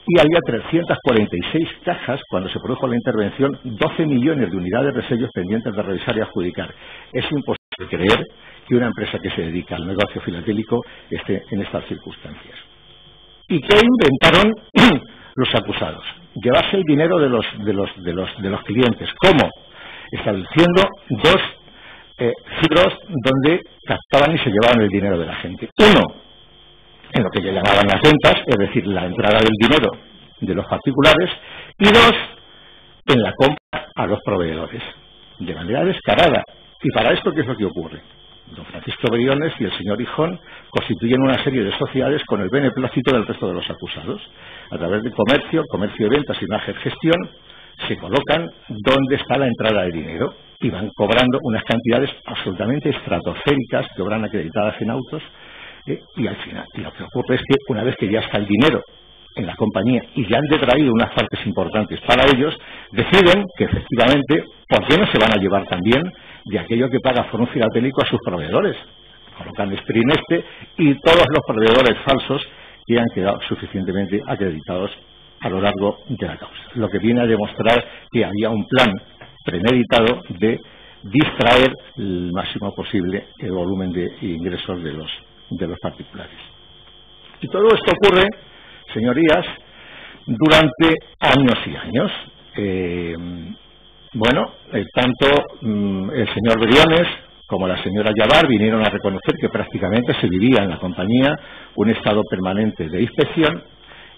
y había 346 cajas, cuando se produjo la intervención, 12 millones de unidades de sellos pendientes de revisar y adjudicar. Es imposible creer que una empresa que se dedica al negocio filatélico esté en estas circunstancias. ¿Y qué inventaron los acusados? Llevarse el dinero de los clientes. ¿Cómo? Estableciendo dos cifras donde captaban y se llevaban el dinero de la gente. Uno, en lo que ya llamaban las ventas, es decir, la entrada del dinero de los particulares, y dos, en la compra a los proveedores, de manera descarada. Y para esto, ¿qué es lo que ocurre? Don Francisco Briones y el señor Hijón constituyen una serie de sociedades con el beneplácito del resto de los acusados. A través de comercio de ventas y margen gestión, se colocan dónde está la entrada de dinero y van cobrando unas cantidades absolutamente estratosféricas que obran acreditadas en autos. Y al final, lo que ocurre es que una vez que ya está el dinero en la compañía y ya han detraído unas partes importantes para ellos, deciden que efectivamente, ¿por qué no se van a llevar también de aquello que paga Fórum Filatélico a sus proveedores? Colocan Sprineste y todos los proveedores falsos que han quedado suficientemente acreditados a lo largo de la causa. Lo que viene a demostrar que había un plan premeditado de distraer el máximo posible el volumen de ingresos de los particulares. Y todo esto ocurre, señorías, durante años y años. Tanto el señor Briones como la señora Yabar vinieron a reconocer que prácticamente se vivía en la compañía un estado permanente de inspección,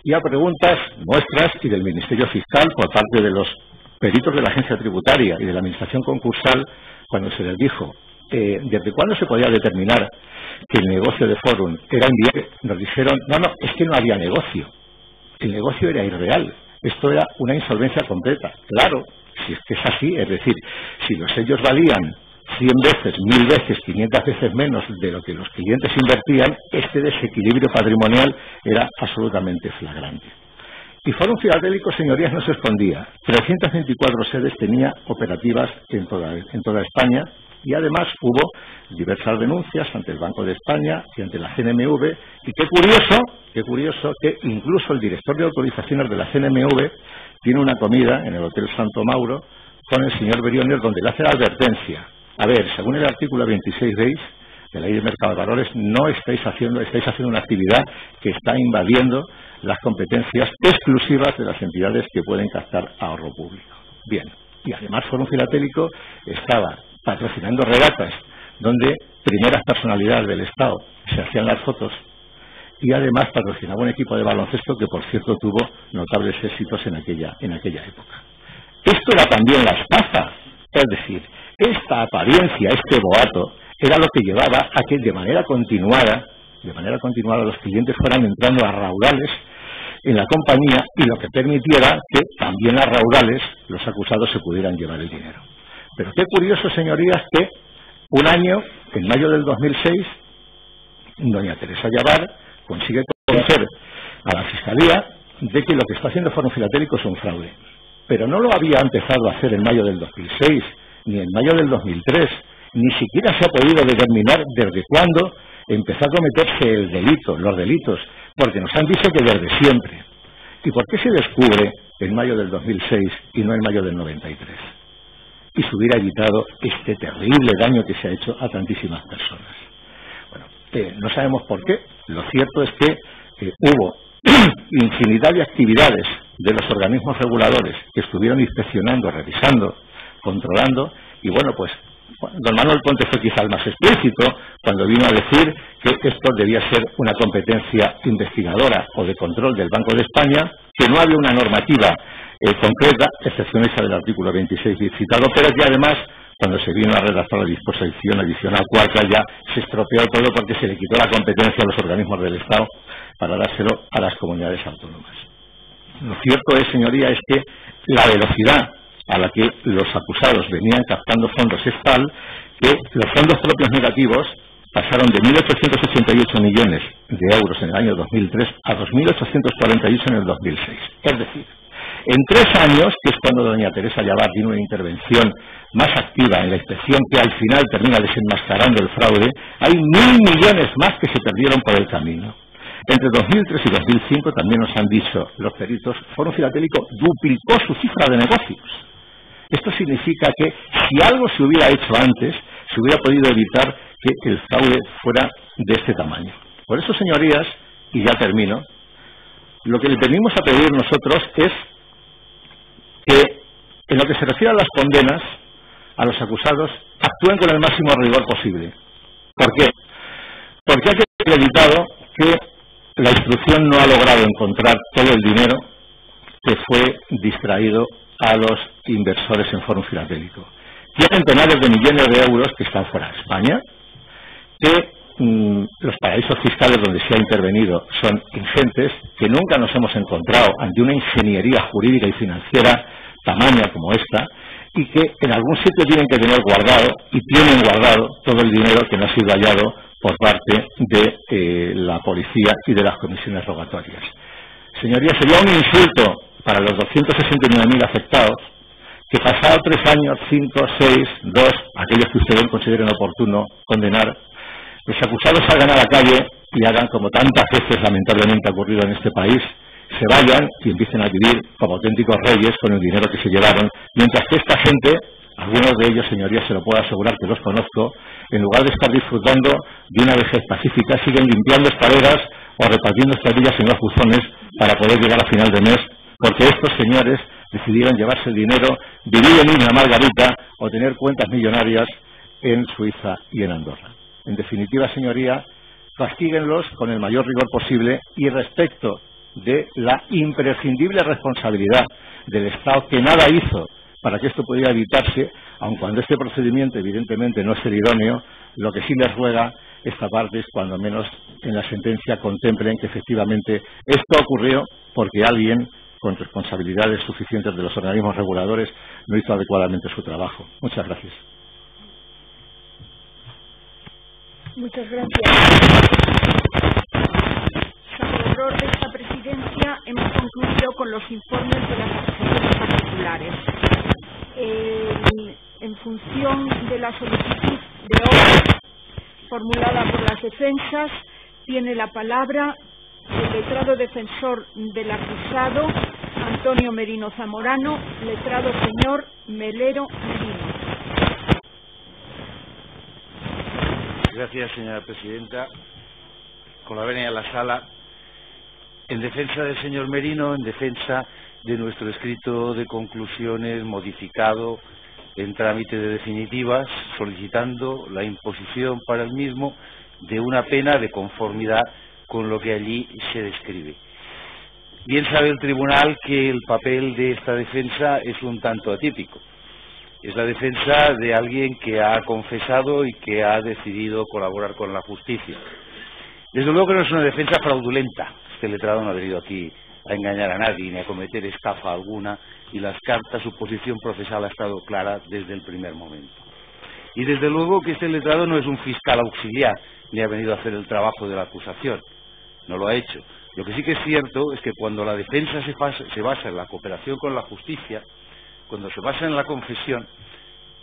y a preguntas nuestras y del Ministerio Fiscal por parte de los peritos de la Agencia Tributaria y de la Administración Concursal, cuando se les dijo ¿desde cuándo se podía determinar que el negocio de Fórum era inviable? Nos dijeron, no, es que no había negocio. El negocio era irreal. Esto era una insolvencia completa. Claro, si es que es así, es decir, si los sellos valían 100 veces, 1000 veces, 500 veces menos de lo que los clientes invertían, este desequilibrio patrimonial era absolutamente flagrante. Y Fórum Filatélico, señorías, no se escondía. 324 sedes tenía operativas en toda España, y además hubo diversas denuncias ante el Banco de España y ante la CNMV, y qué curioso que incluso el director de autorizaciones de la CNMV tiene una comida en el Hotel Santo Mauro con el señor Briones, donde le hace la advertencia. A ver, según el artículo 26 de la Ley de Mercado de Valores, estáis haciendo una actividad que está invadiendo las competencias exclusivas de las entidades que pueden captar ahorro público. Bien, y además Fórum Filatélico estaba patrocinando regatas donde primeras personalidades del Estado se hacían las fotos, y además patrocinaba un equipo de baloncesto que, por cierto, tuvo notables éxitos en aquella época. Esto era también la estafa, es decir, esta apariencia, este boato, era lo que llevaba a que de manera continuada los clientes fueran entrando a raudales en la compañía, y lo que permitiera que también a raudales los acusados se pudieran llevar el dinero. Pero qué curioso, señorías, que un año, en mayo del 2006, doña Teresa Yabar consigue convencer a la Fiscalía de que lo que está haciendo Fórum Filatélico es un fraude. Pero no lo había empezado a hacer en mayo del 2006, ni en mayo del 2003, ni siquiera se ha podido determinar desde cuándo empezó a cometerse los delitos, porque nos han dicho que desde siempre. ¿Y por qué se descubre en mayo del 2006 y no en mayo del 93? Y se hubiera evitado este terrible daño que se ha hecho a tantísimas personas. Bueno, no sabemos por qué. Lo cierto es que hubo infinidad de actividades de los organismos reguladores que estuvieron inspeccionando, revisando, controlando, y bueno, pues don Manuel Ponte fue quizá el más explícito cuando vino a decir que esto debía ser una competencia investigadora o de control del Banco de España, que no había una normativa concreta, excepción esa del artículo 26 citado, pero que además, cuando se vino a redactar la disposición adicional cuarta, ya se estropeó todo porque se le quitó la competencia a los organismos del Estado para dárselo a las comunidades autónomas. Lo cierto es, señoría, es que la velocidad a la que los acusados venían captando fondos es tal que los fondos propios negativos pasaron de 1.888 millones de euros en el año 2003 a 2.848 en el 2006. Es decir, en 3 años, que es cuando doña Teresa Llavar tiene una intervención más activa en la inspección que al final termina desenmascarando el fraude, hay 1.000 millones más que se perdieron por el camino. Entre 2003 y 2005, también nos han dicho los peritos, Fórum Filatélico duplicó su cifra de negocios. Esto significa que si algo se hubiera hecho antes, se hubiera podido evitar que el fraude fuera de este tamaño. Por eso, señorías, y ya termino, lo que le venimos a pedir nosotros es que, en lo que se refiere a las condenas, a los acusados, actúen con el máximo rigor posible. ¿Por qué? Porque hay que ser acreditado que la instrucción no ha logrado encontrar todo el dinero que fue distraído a los inversores en Fórum Filatélico. Tienen penales de millones de euros que están fuera de España, que los paraísos fiscales donde se ha intervenido son ingentes, que nunca nos hemos encontrado ante una ingeniería jurídica y financiera tamaña como esta, y que en algún sitio tienen que tener guardado, y tienen guardado todo el dinero que no ha sido hallado por parte de la policía y de las comisiones rogatorias. Señorías, sería un insulto para los 269.000 afectados que pasado 3 años, 5, 6, 2, aquellos que ustedes consideren oportuno condenar, los acusados salgan a la calle y hagan como tantas veces lamentablemente ha ocurrido en este país, se vayan y empiecen a vivir como auténticos reyes con el dinero que se llevaron, mientras que esta gente, algunos de ellos, señorías, se lo puedo asegurar que los conozco, en lugar de estar disfrutando de una vejez pacífica, siguen limpiando escaleras o repartiendo estadillas en los buzones para poder llegar a final de mes, porque estos señores decidieron llevarse el dinero, vivir en Isla Margarita o tener cuentas millonarias en Suiza y en Andorra. En definitiva, señoría, castíguenlos con el mayor rigor posible y respecto de la imprescindible responsabilidad del Estado, que nada hizo para que esto pudiera evitarse, aun cuando este procedimiento evidentemente no es el idóneo, lo que sí les ruega esta parte es cuando menos en la sentencia contemplen que efectivamente esto ocurrió porque alguien con responsabilidades suficientes de los organismos reguladores no hizo adecuadamente su trabajo. Muchas gracias. Muchas gracias. Sobre el error de esta presidencia hemos concluido con los informes de las asociaciones particulares. En función de la solicitud de hoy formulada por las defensas, tiene la palabra el letrado defensor del acusado, Antonio Merino Zamorano, letrado señor Melero Merino. Gracias, señora presidenta. Con la venia a la sala, en defensa del señor Merino, en defensa de nuestro escrito de conclusiones modificado en trámite de definitivas, solicitando la imposición para el mismo de una pena de conformidad con lo que allí se describe. Bien sabe el tribunal que el papel de esta defensa es un tanto atípico. Es la defensa de alguien que ha confesado y que ha decidido colaborar con la justicia. Desde luego que no es una defensa fraudulenta. Este letrado no ha venido aquí a engañar a nadie ni a cometer estafa alguna, y las cartas, su posición procesal ha estado clara desde el primer momento. Y desde luego que este letrado no es un fiscal auxiliar ni ha venido a hacer el trabajo de la acusación. No lo ha hecho. Lo que sí que es cierto es que cuando la defensa se basa en la cooperación con la justicia, cuando se basa en la confesión,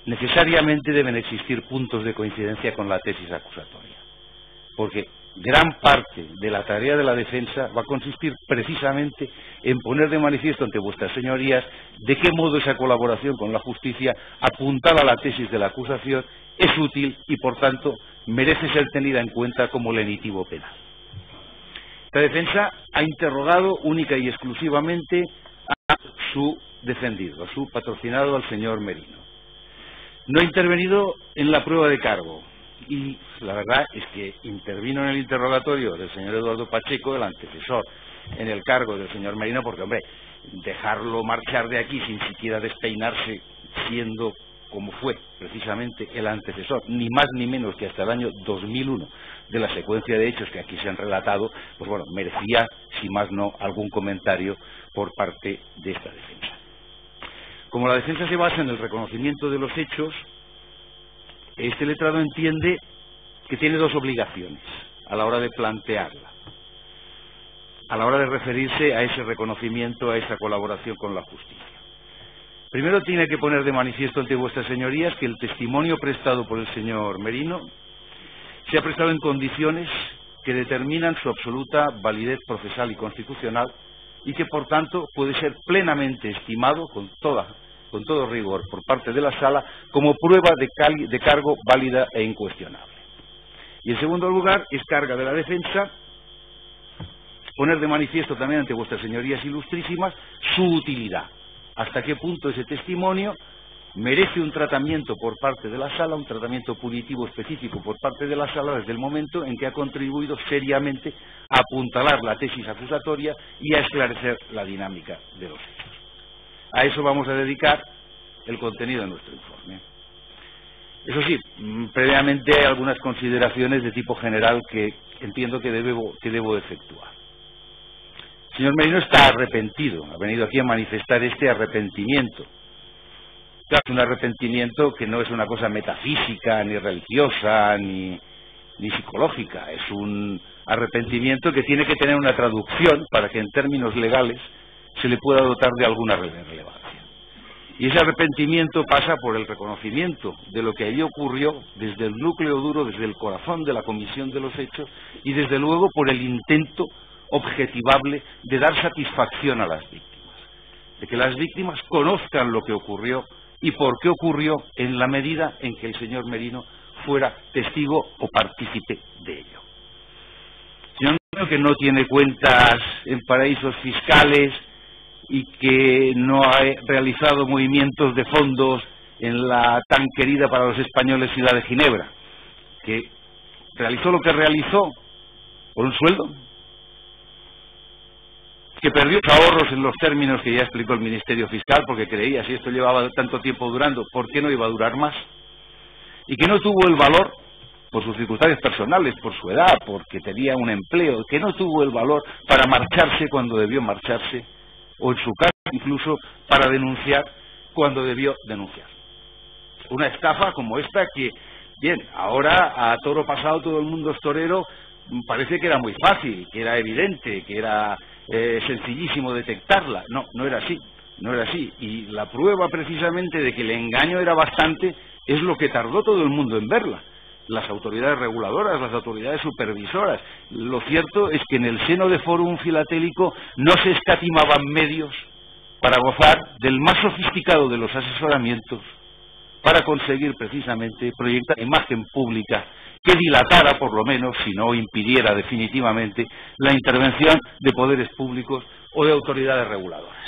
necesariamente deben existir puntos de coincidencia con la tesis acusatoria. Porque gran parte de la tarea de la defensa va a consistir precisamente en poner de manifiesto ante vuestras señorías de qué modo esa colaboración con la justicia apuntada a la tesis de la acusación es útil y, por tanto, merece ser tenida en cuenta como lenitivo penal. Esta defensa ha interrogado única y exclusivamente a su defendido, a su patrocinado, al señor Merino. No ha intervenido en la prueba de cargo. Y la verdad es que intervino en el interrogatorio del señor Eduardo Pacheco, el antecesor, en el cargo del señor Merino, porque, hombre, dejarlo marchar de aquí sin siquiera despeinarse, siendo como fue precisamente el antecesor, ni más ni menos que hasta el año 2001, de la secuencia de hechos que aquí se han relatado, pues bueno, merecía, si más no, algún comentario por parte de esta defensa. Como la defensa se basa en el reconocimiento de los hechos, este letrado entiende que tiene dos obligaciones a la hora de plantearla, a la hora de referirse a ese reconocimiento, a esa colaboración con la justicia. Primero tiene que poner de manifiesto ante vuestras señorías que el testimonio prestado por el señor Merino se ha prestado en condiciones que determinan su absoluta validez procesal y constitucional y que, por tanto, puede ser plenamente estimado con todo rigor por parte de la Sala como prueba de cargo válida e incuestionable. Y, en segundo lugar, es carga de la defensa poner de manifiesto también ante vuestras señorías ilustrísimas su utilidad, hasta qué punto ese testimonio merece un tratamiento por parte de la Sala, un tratamiento punitivo específico por parte de la Sala desde el momento en que ha contribuido seriamente a apuntalar la tesis acusatoria y a esclarecer la dinámica de los hechos. A eso vamos a dedicar el contenido de nuestro informe. Eso sí, previamente hay algunas consideraciones de tipo general que entiendo que debo efectuar. El señor Merino está arrepentido, ha venido aquí a manifestar este arrepentimiento. Claro, es un arrepentimiento que no es una cosa metafísica, ni religiosa, ni psicológica. Es un arrepentimiento que tiene que tener una traducción para que en términos legales se le pueda dotar de alguna relevancia. Y ese arrepentimiento pasa por el reconocimiento de lo que allí ocurrió desde el núcleo duro, desde el corazón de la comisión de los hechos y desde luego por el intento objetivable de dar satisfacción a las víctimas, de que las víctimas conozcan lo que ocurrió y por qué ocurrió en la medida en que el señor Merino fuera testigo o partícipe de ello. Señor Merino, que no tiene cuentas en paraísos fiscales y que no ha realizado movimientos de fondos en la tan querida para los españoles ciudad de Ginebra, que realizó lo que realizó por un sueldo, que perdió sus ahorros en los términos que ya explicó el Ministerio Fiscal, porque creía, si esto llevaba tanto tiempo durando, ¿por qué no iba a durar más? Y que no tuvo el valor, por sus circunstancias personales, por su edad, porque tenía un empleo, que no tuvo el valor para marcharse cuando debió marcharse, o en su caso incluso para denunciar cuando debió denunciar. Una estafa como esta que, bien, ahora a toro pasado todo el mundo es torero, parece que era muy fácil, que era evidente, que era sencillísimo detectarla. No, no era así, no era así. Y la prueba precisamente de que el engaño era bastante es lo que tardó todo el mundo en verla. Las autoridades reguladoras, las autoridades supervisoras. Lo cierto es que en el seno de Fórum Filatélico no se escatimaban medios para gozar del más sofisticado de los asesoramientos para conseguir precisamente proyectar imagen pública que dilatara, por lo menos, si no impidiera definitivamente, la intervención de poderes públicos o de autoridades reguladoras.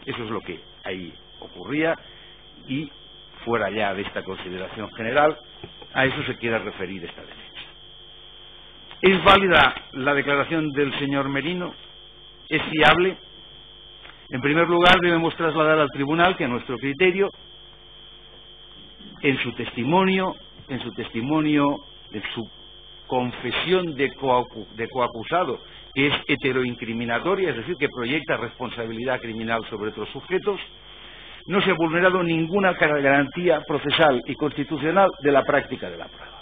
Eso es lo que ahí ocurría y, fuera ya de esta consideración general, a eso se quiere referir esta defensa. ¿Es válida la declaración del señor Merino? ¿Es fiable? En primer lugar, debemos trasladar al tribunal que, a nuestro criterio, en su testimonio, en su confesión de coacusado, que es heteroincriminatoria, es decir, que proyecta responsabilidad criminal sobre otros sujetos, no se ha vulnerado ninguna garantía procesal y constitucional de la práctica de la prueba.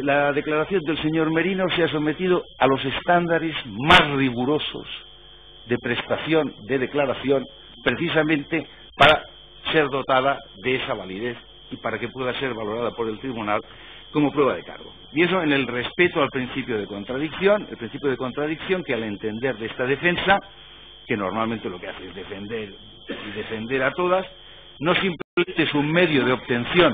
La declaración del señor Merino se ha sometido a los estándares más rigurosos de prestación de declaración, precisamente para ser dotada de esa validez y para que pueda ser valorada por el tribunal como prueba de cargo. Y eso en el respeto al principio de contradicción, el principio de contradicción que, al entender de esta defensa, que normalmente lo que hace es defender y defender a todas, no simplemente es un medio de obtención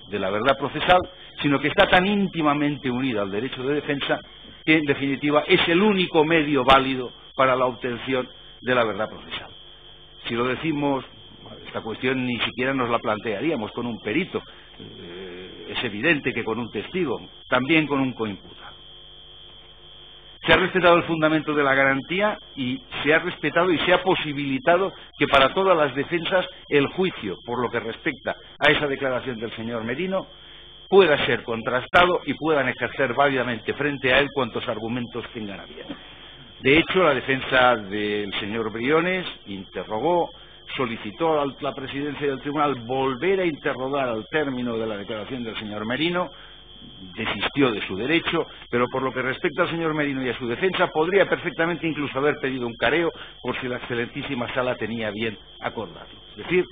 de la verdad procesal, sino que está tan íntimamente unida al derecho de defensa que, en definitiva, es el único medio válido para la obtención de la verdad procesal. Si lo decimos, esta cuestión ni siquiera nos la plantearíamos con un perito, es evidente que con un testigo, también con un coimputado. Se ha respetado el fundamento de la garantía y se ha respetado y se ha posibilitado que para todas las defensas el juicio, por lo que respecta a esa declaración del señor Merino, pueda ser contrastado y puedan ejercer válidamente frente a él cuantos argumentos tengan a bien. De hecho, la defensa del señor Briones interrogó solicitó a la presidencia del tribunal volver a interrogar al término de la declaración del señor Merino, desistió de su derecho, pero por lo que respecta al señor Merino y a su defensa, podría perfectamente incluso haber pedido un careo por si la excelentísima sala tenía bien acordarlo. Es decir,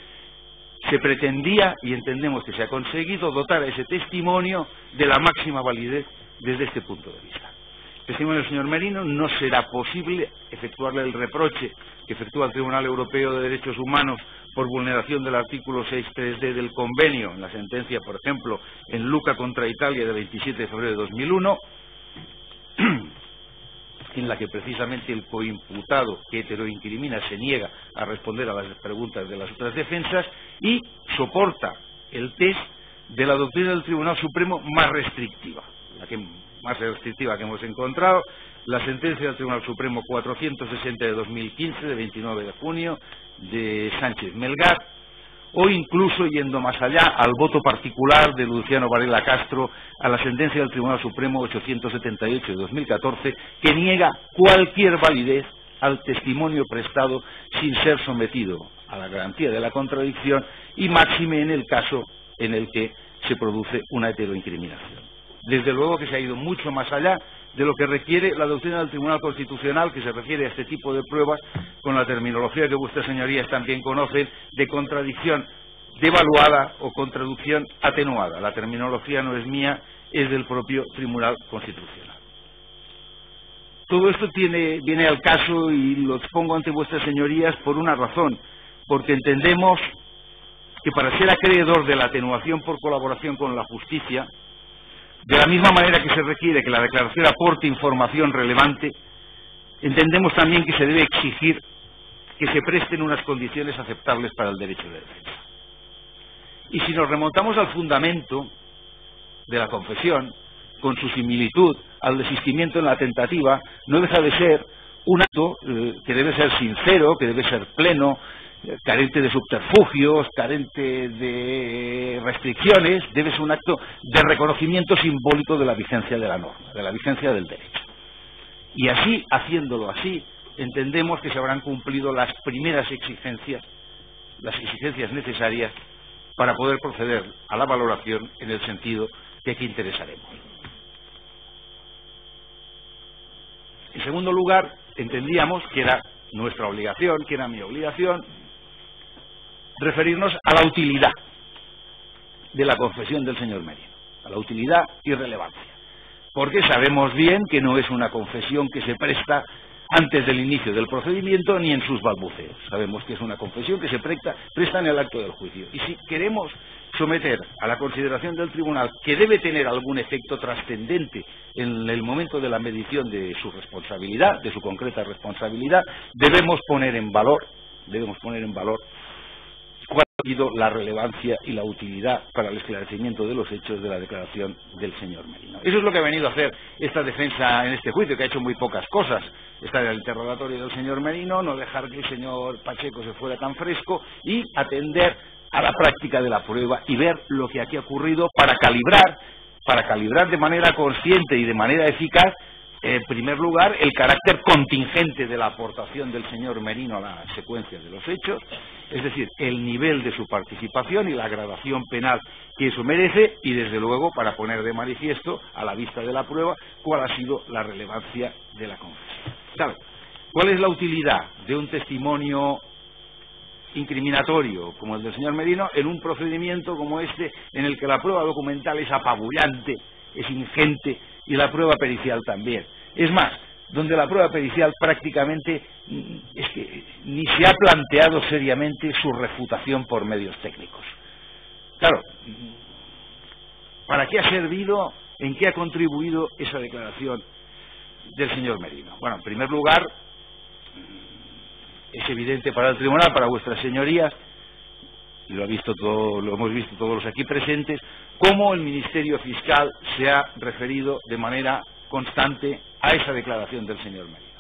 se pretendía, y entendemos que se ha conseguido, dotar a ese testimonio de la máxima validez desde este punto de vista. El testimonio del señor Merino no será posible efectuarle el reproche que efectúa el Tribunal Europeo de Derechos Humanos por vulneración del artículo 6.3d del convenio, en la sentencia, por ejemplo, en Luca contra Italia de 27 de febrero de 2001, en la que precisamente el coimputado que heteroincrimina se niega a responder a las preguntas de las otras defensas y soporta el test de la doctrina del Tribunal Supremo más restrictiva, más restrictiva que hemos encontrado, la sentencia del Tribunal Supremo 460 de 2015, de 29 de junio, de Sánchez Melgar, o incluso, yendo más allá, al voto particular de Luciano Varela Castro a la sentencia del Tribunal Supremo 878 de 2014, que niega cualquier validez al testimonio prestado sin ser sometido a la garantía de la contradicción y máxime en el caso en el que se produce una heteroincriminación. Desde luego que se ha ido mucho más allá de lo que requiere la doctrina del Tribunal Constitucional, que se refiere a este tipo de pruebas con la terminología que vuestras señorías también conocen, de contradicción devaluada o contradicción atenuada. La terminología no es mía, es del propio Tribunal Constitucional. Todo esto viene al caso y lo expongo ante vuestras señorías por una razón, porque entendemos que para ser acreedor de la atenuación por colaboración con la justicia, de la misma manera que se requiere que la declaración aporte información relevante, entendemos también que se debe exigir que se presten unas condiciones aceptables para el derecho de defensa. Y si nos remontamos al fundamento de la confesión, con su similitud al desistimiento en la tentativa, no deja de ser un acto que debe ser sincero, que debe ser pleno, carente de subterfugios, carente de restricciones, debe ser un acto de reconocimiento simbólico de la vigencia de la norma, de la vigencia del derecho. Y así, haciéndolo así, entendemos que se habrán cumplido las primeras exigencias, las exigencias necesarias para poder proceder a la valoración en el sentido que aquí interesaremos. En segundo lugar, entendíamos que era nuestra obligación, que era mi obligación, referirnos a la utilidad de la confesión del señor Merino, a la utilidad y relevancia, porque sabemos bien que no es una confesión que se presta antes del inicio del procedimiento ni en sus balbuceos. Sabemos que es una confesión que se presta en el acto del juicio. Y si queremos someter a la consideración del tribunal que debe tener algún efecto trascendente en el momento de la medición de su responsabilidad, de su concreta responsabilidad, debemos poner en valor cuál ha sido la relevancia y la utilidad para el esclarecimiento de los hechos de la declaración del señor Merino. Eso es lo que ha venido a hacer esta defensa en este juicio, que ha hecho muy pocas cosas. Estar en el interrogatorio del señor Merino, no dejar que el señor Pacheco se fuera tan fresco y atender a la práctica de la prueba y ver lo que aquí ha ocurrido para calibrar de manera consciente y de manera eficaz, en primer lugar, el carácter contingente de la aportación del señor Merino a la secuencia de los hechos, es decir, el nivel de su participación y la gradación penal que eso merece, y desde luego para poner de manifiesto, a la vista de la prueba, cuál ha sido la relevancia de la confesión. ¿Sabe? ¿Cuál es la utilidad de un testimonio incriminatorio como el del señor Merino en un procedimiento como este, en el que la prueba documental es apabullante, es ingente, y la prueba pericial también? Es más, donde la prueba pericial prácticamente es que ni se ha planteado seriamente su refutación por medios técnicos. Claro, ¿para qué ha servido, en qué ha contribuido esa declaración del señor Merino? Bueno, en primer lugar, es evidente para el tribunal, para vuestras señorías, y lo hemos visto todos los aquí presentes, cómo el Ministerio Fiscal se ha referido de manera constante a esa declaración del señor Merino.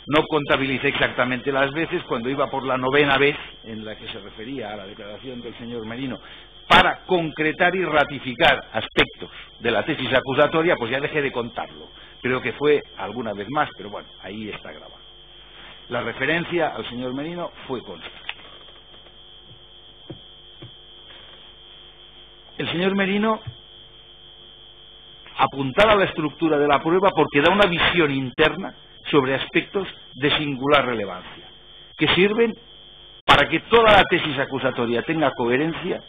No contabilicé exactamente las veces, cuando iba por la 9ª vez en la que se refería a la declaración del señor Merino para concretar y ratificar aspectos de la tesis acusatoria, pues ya dejé de contarlo. Creo que fue alguna vez más, pero bueno, ahí está grabado. La referencia al señor Merino fue constante. el señor Merino apuntala la estructura de la prueba porque da una visión interna sobre aspectos de singular relevancia, que sirven para que toda la tesis acusatoria tenga coherencia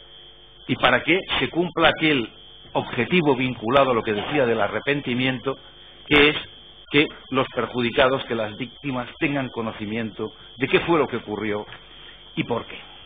y para que se cumpla aquel objetivo vinculado a lo que decía del arrepentimiento, que es que los perjudicados, que las víctimas tengan conocimiento de qué fue lo que ocurrió y por qué.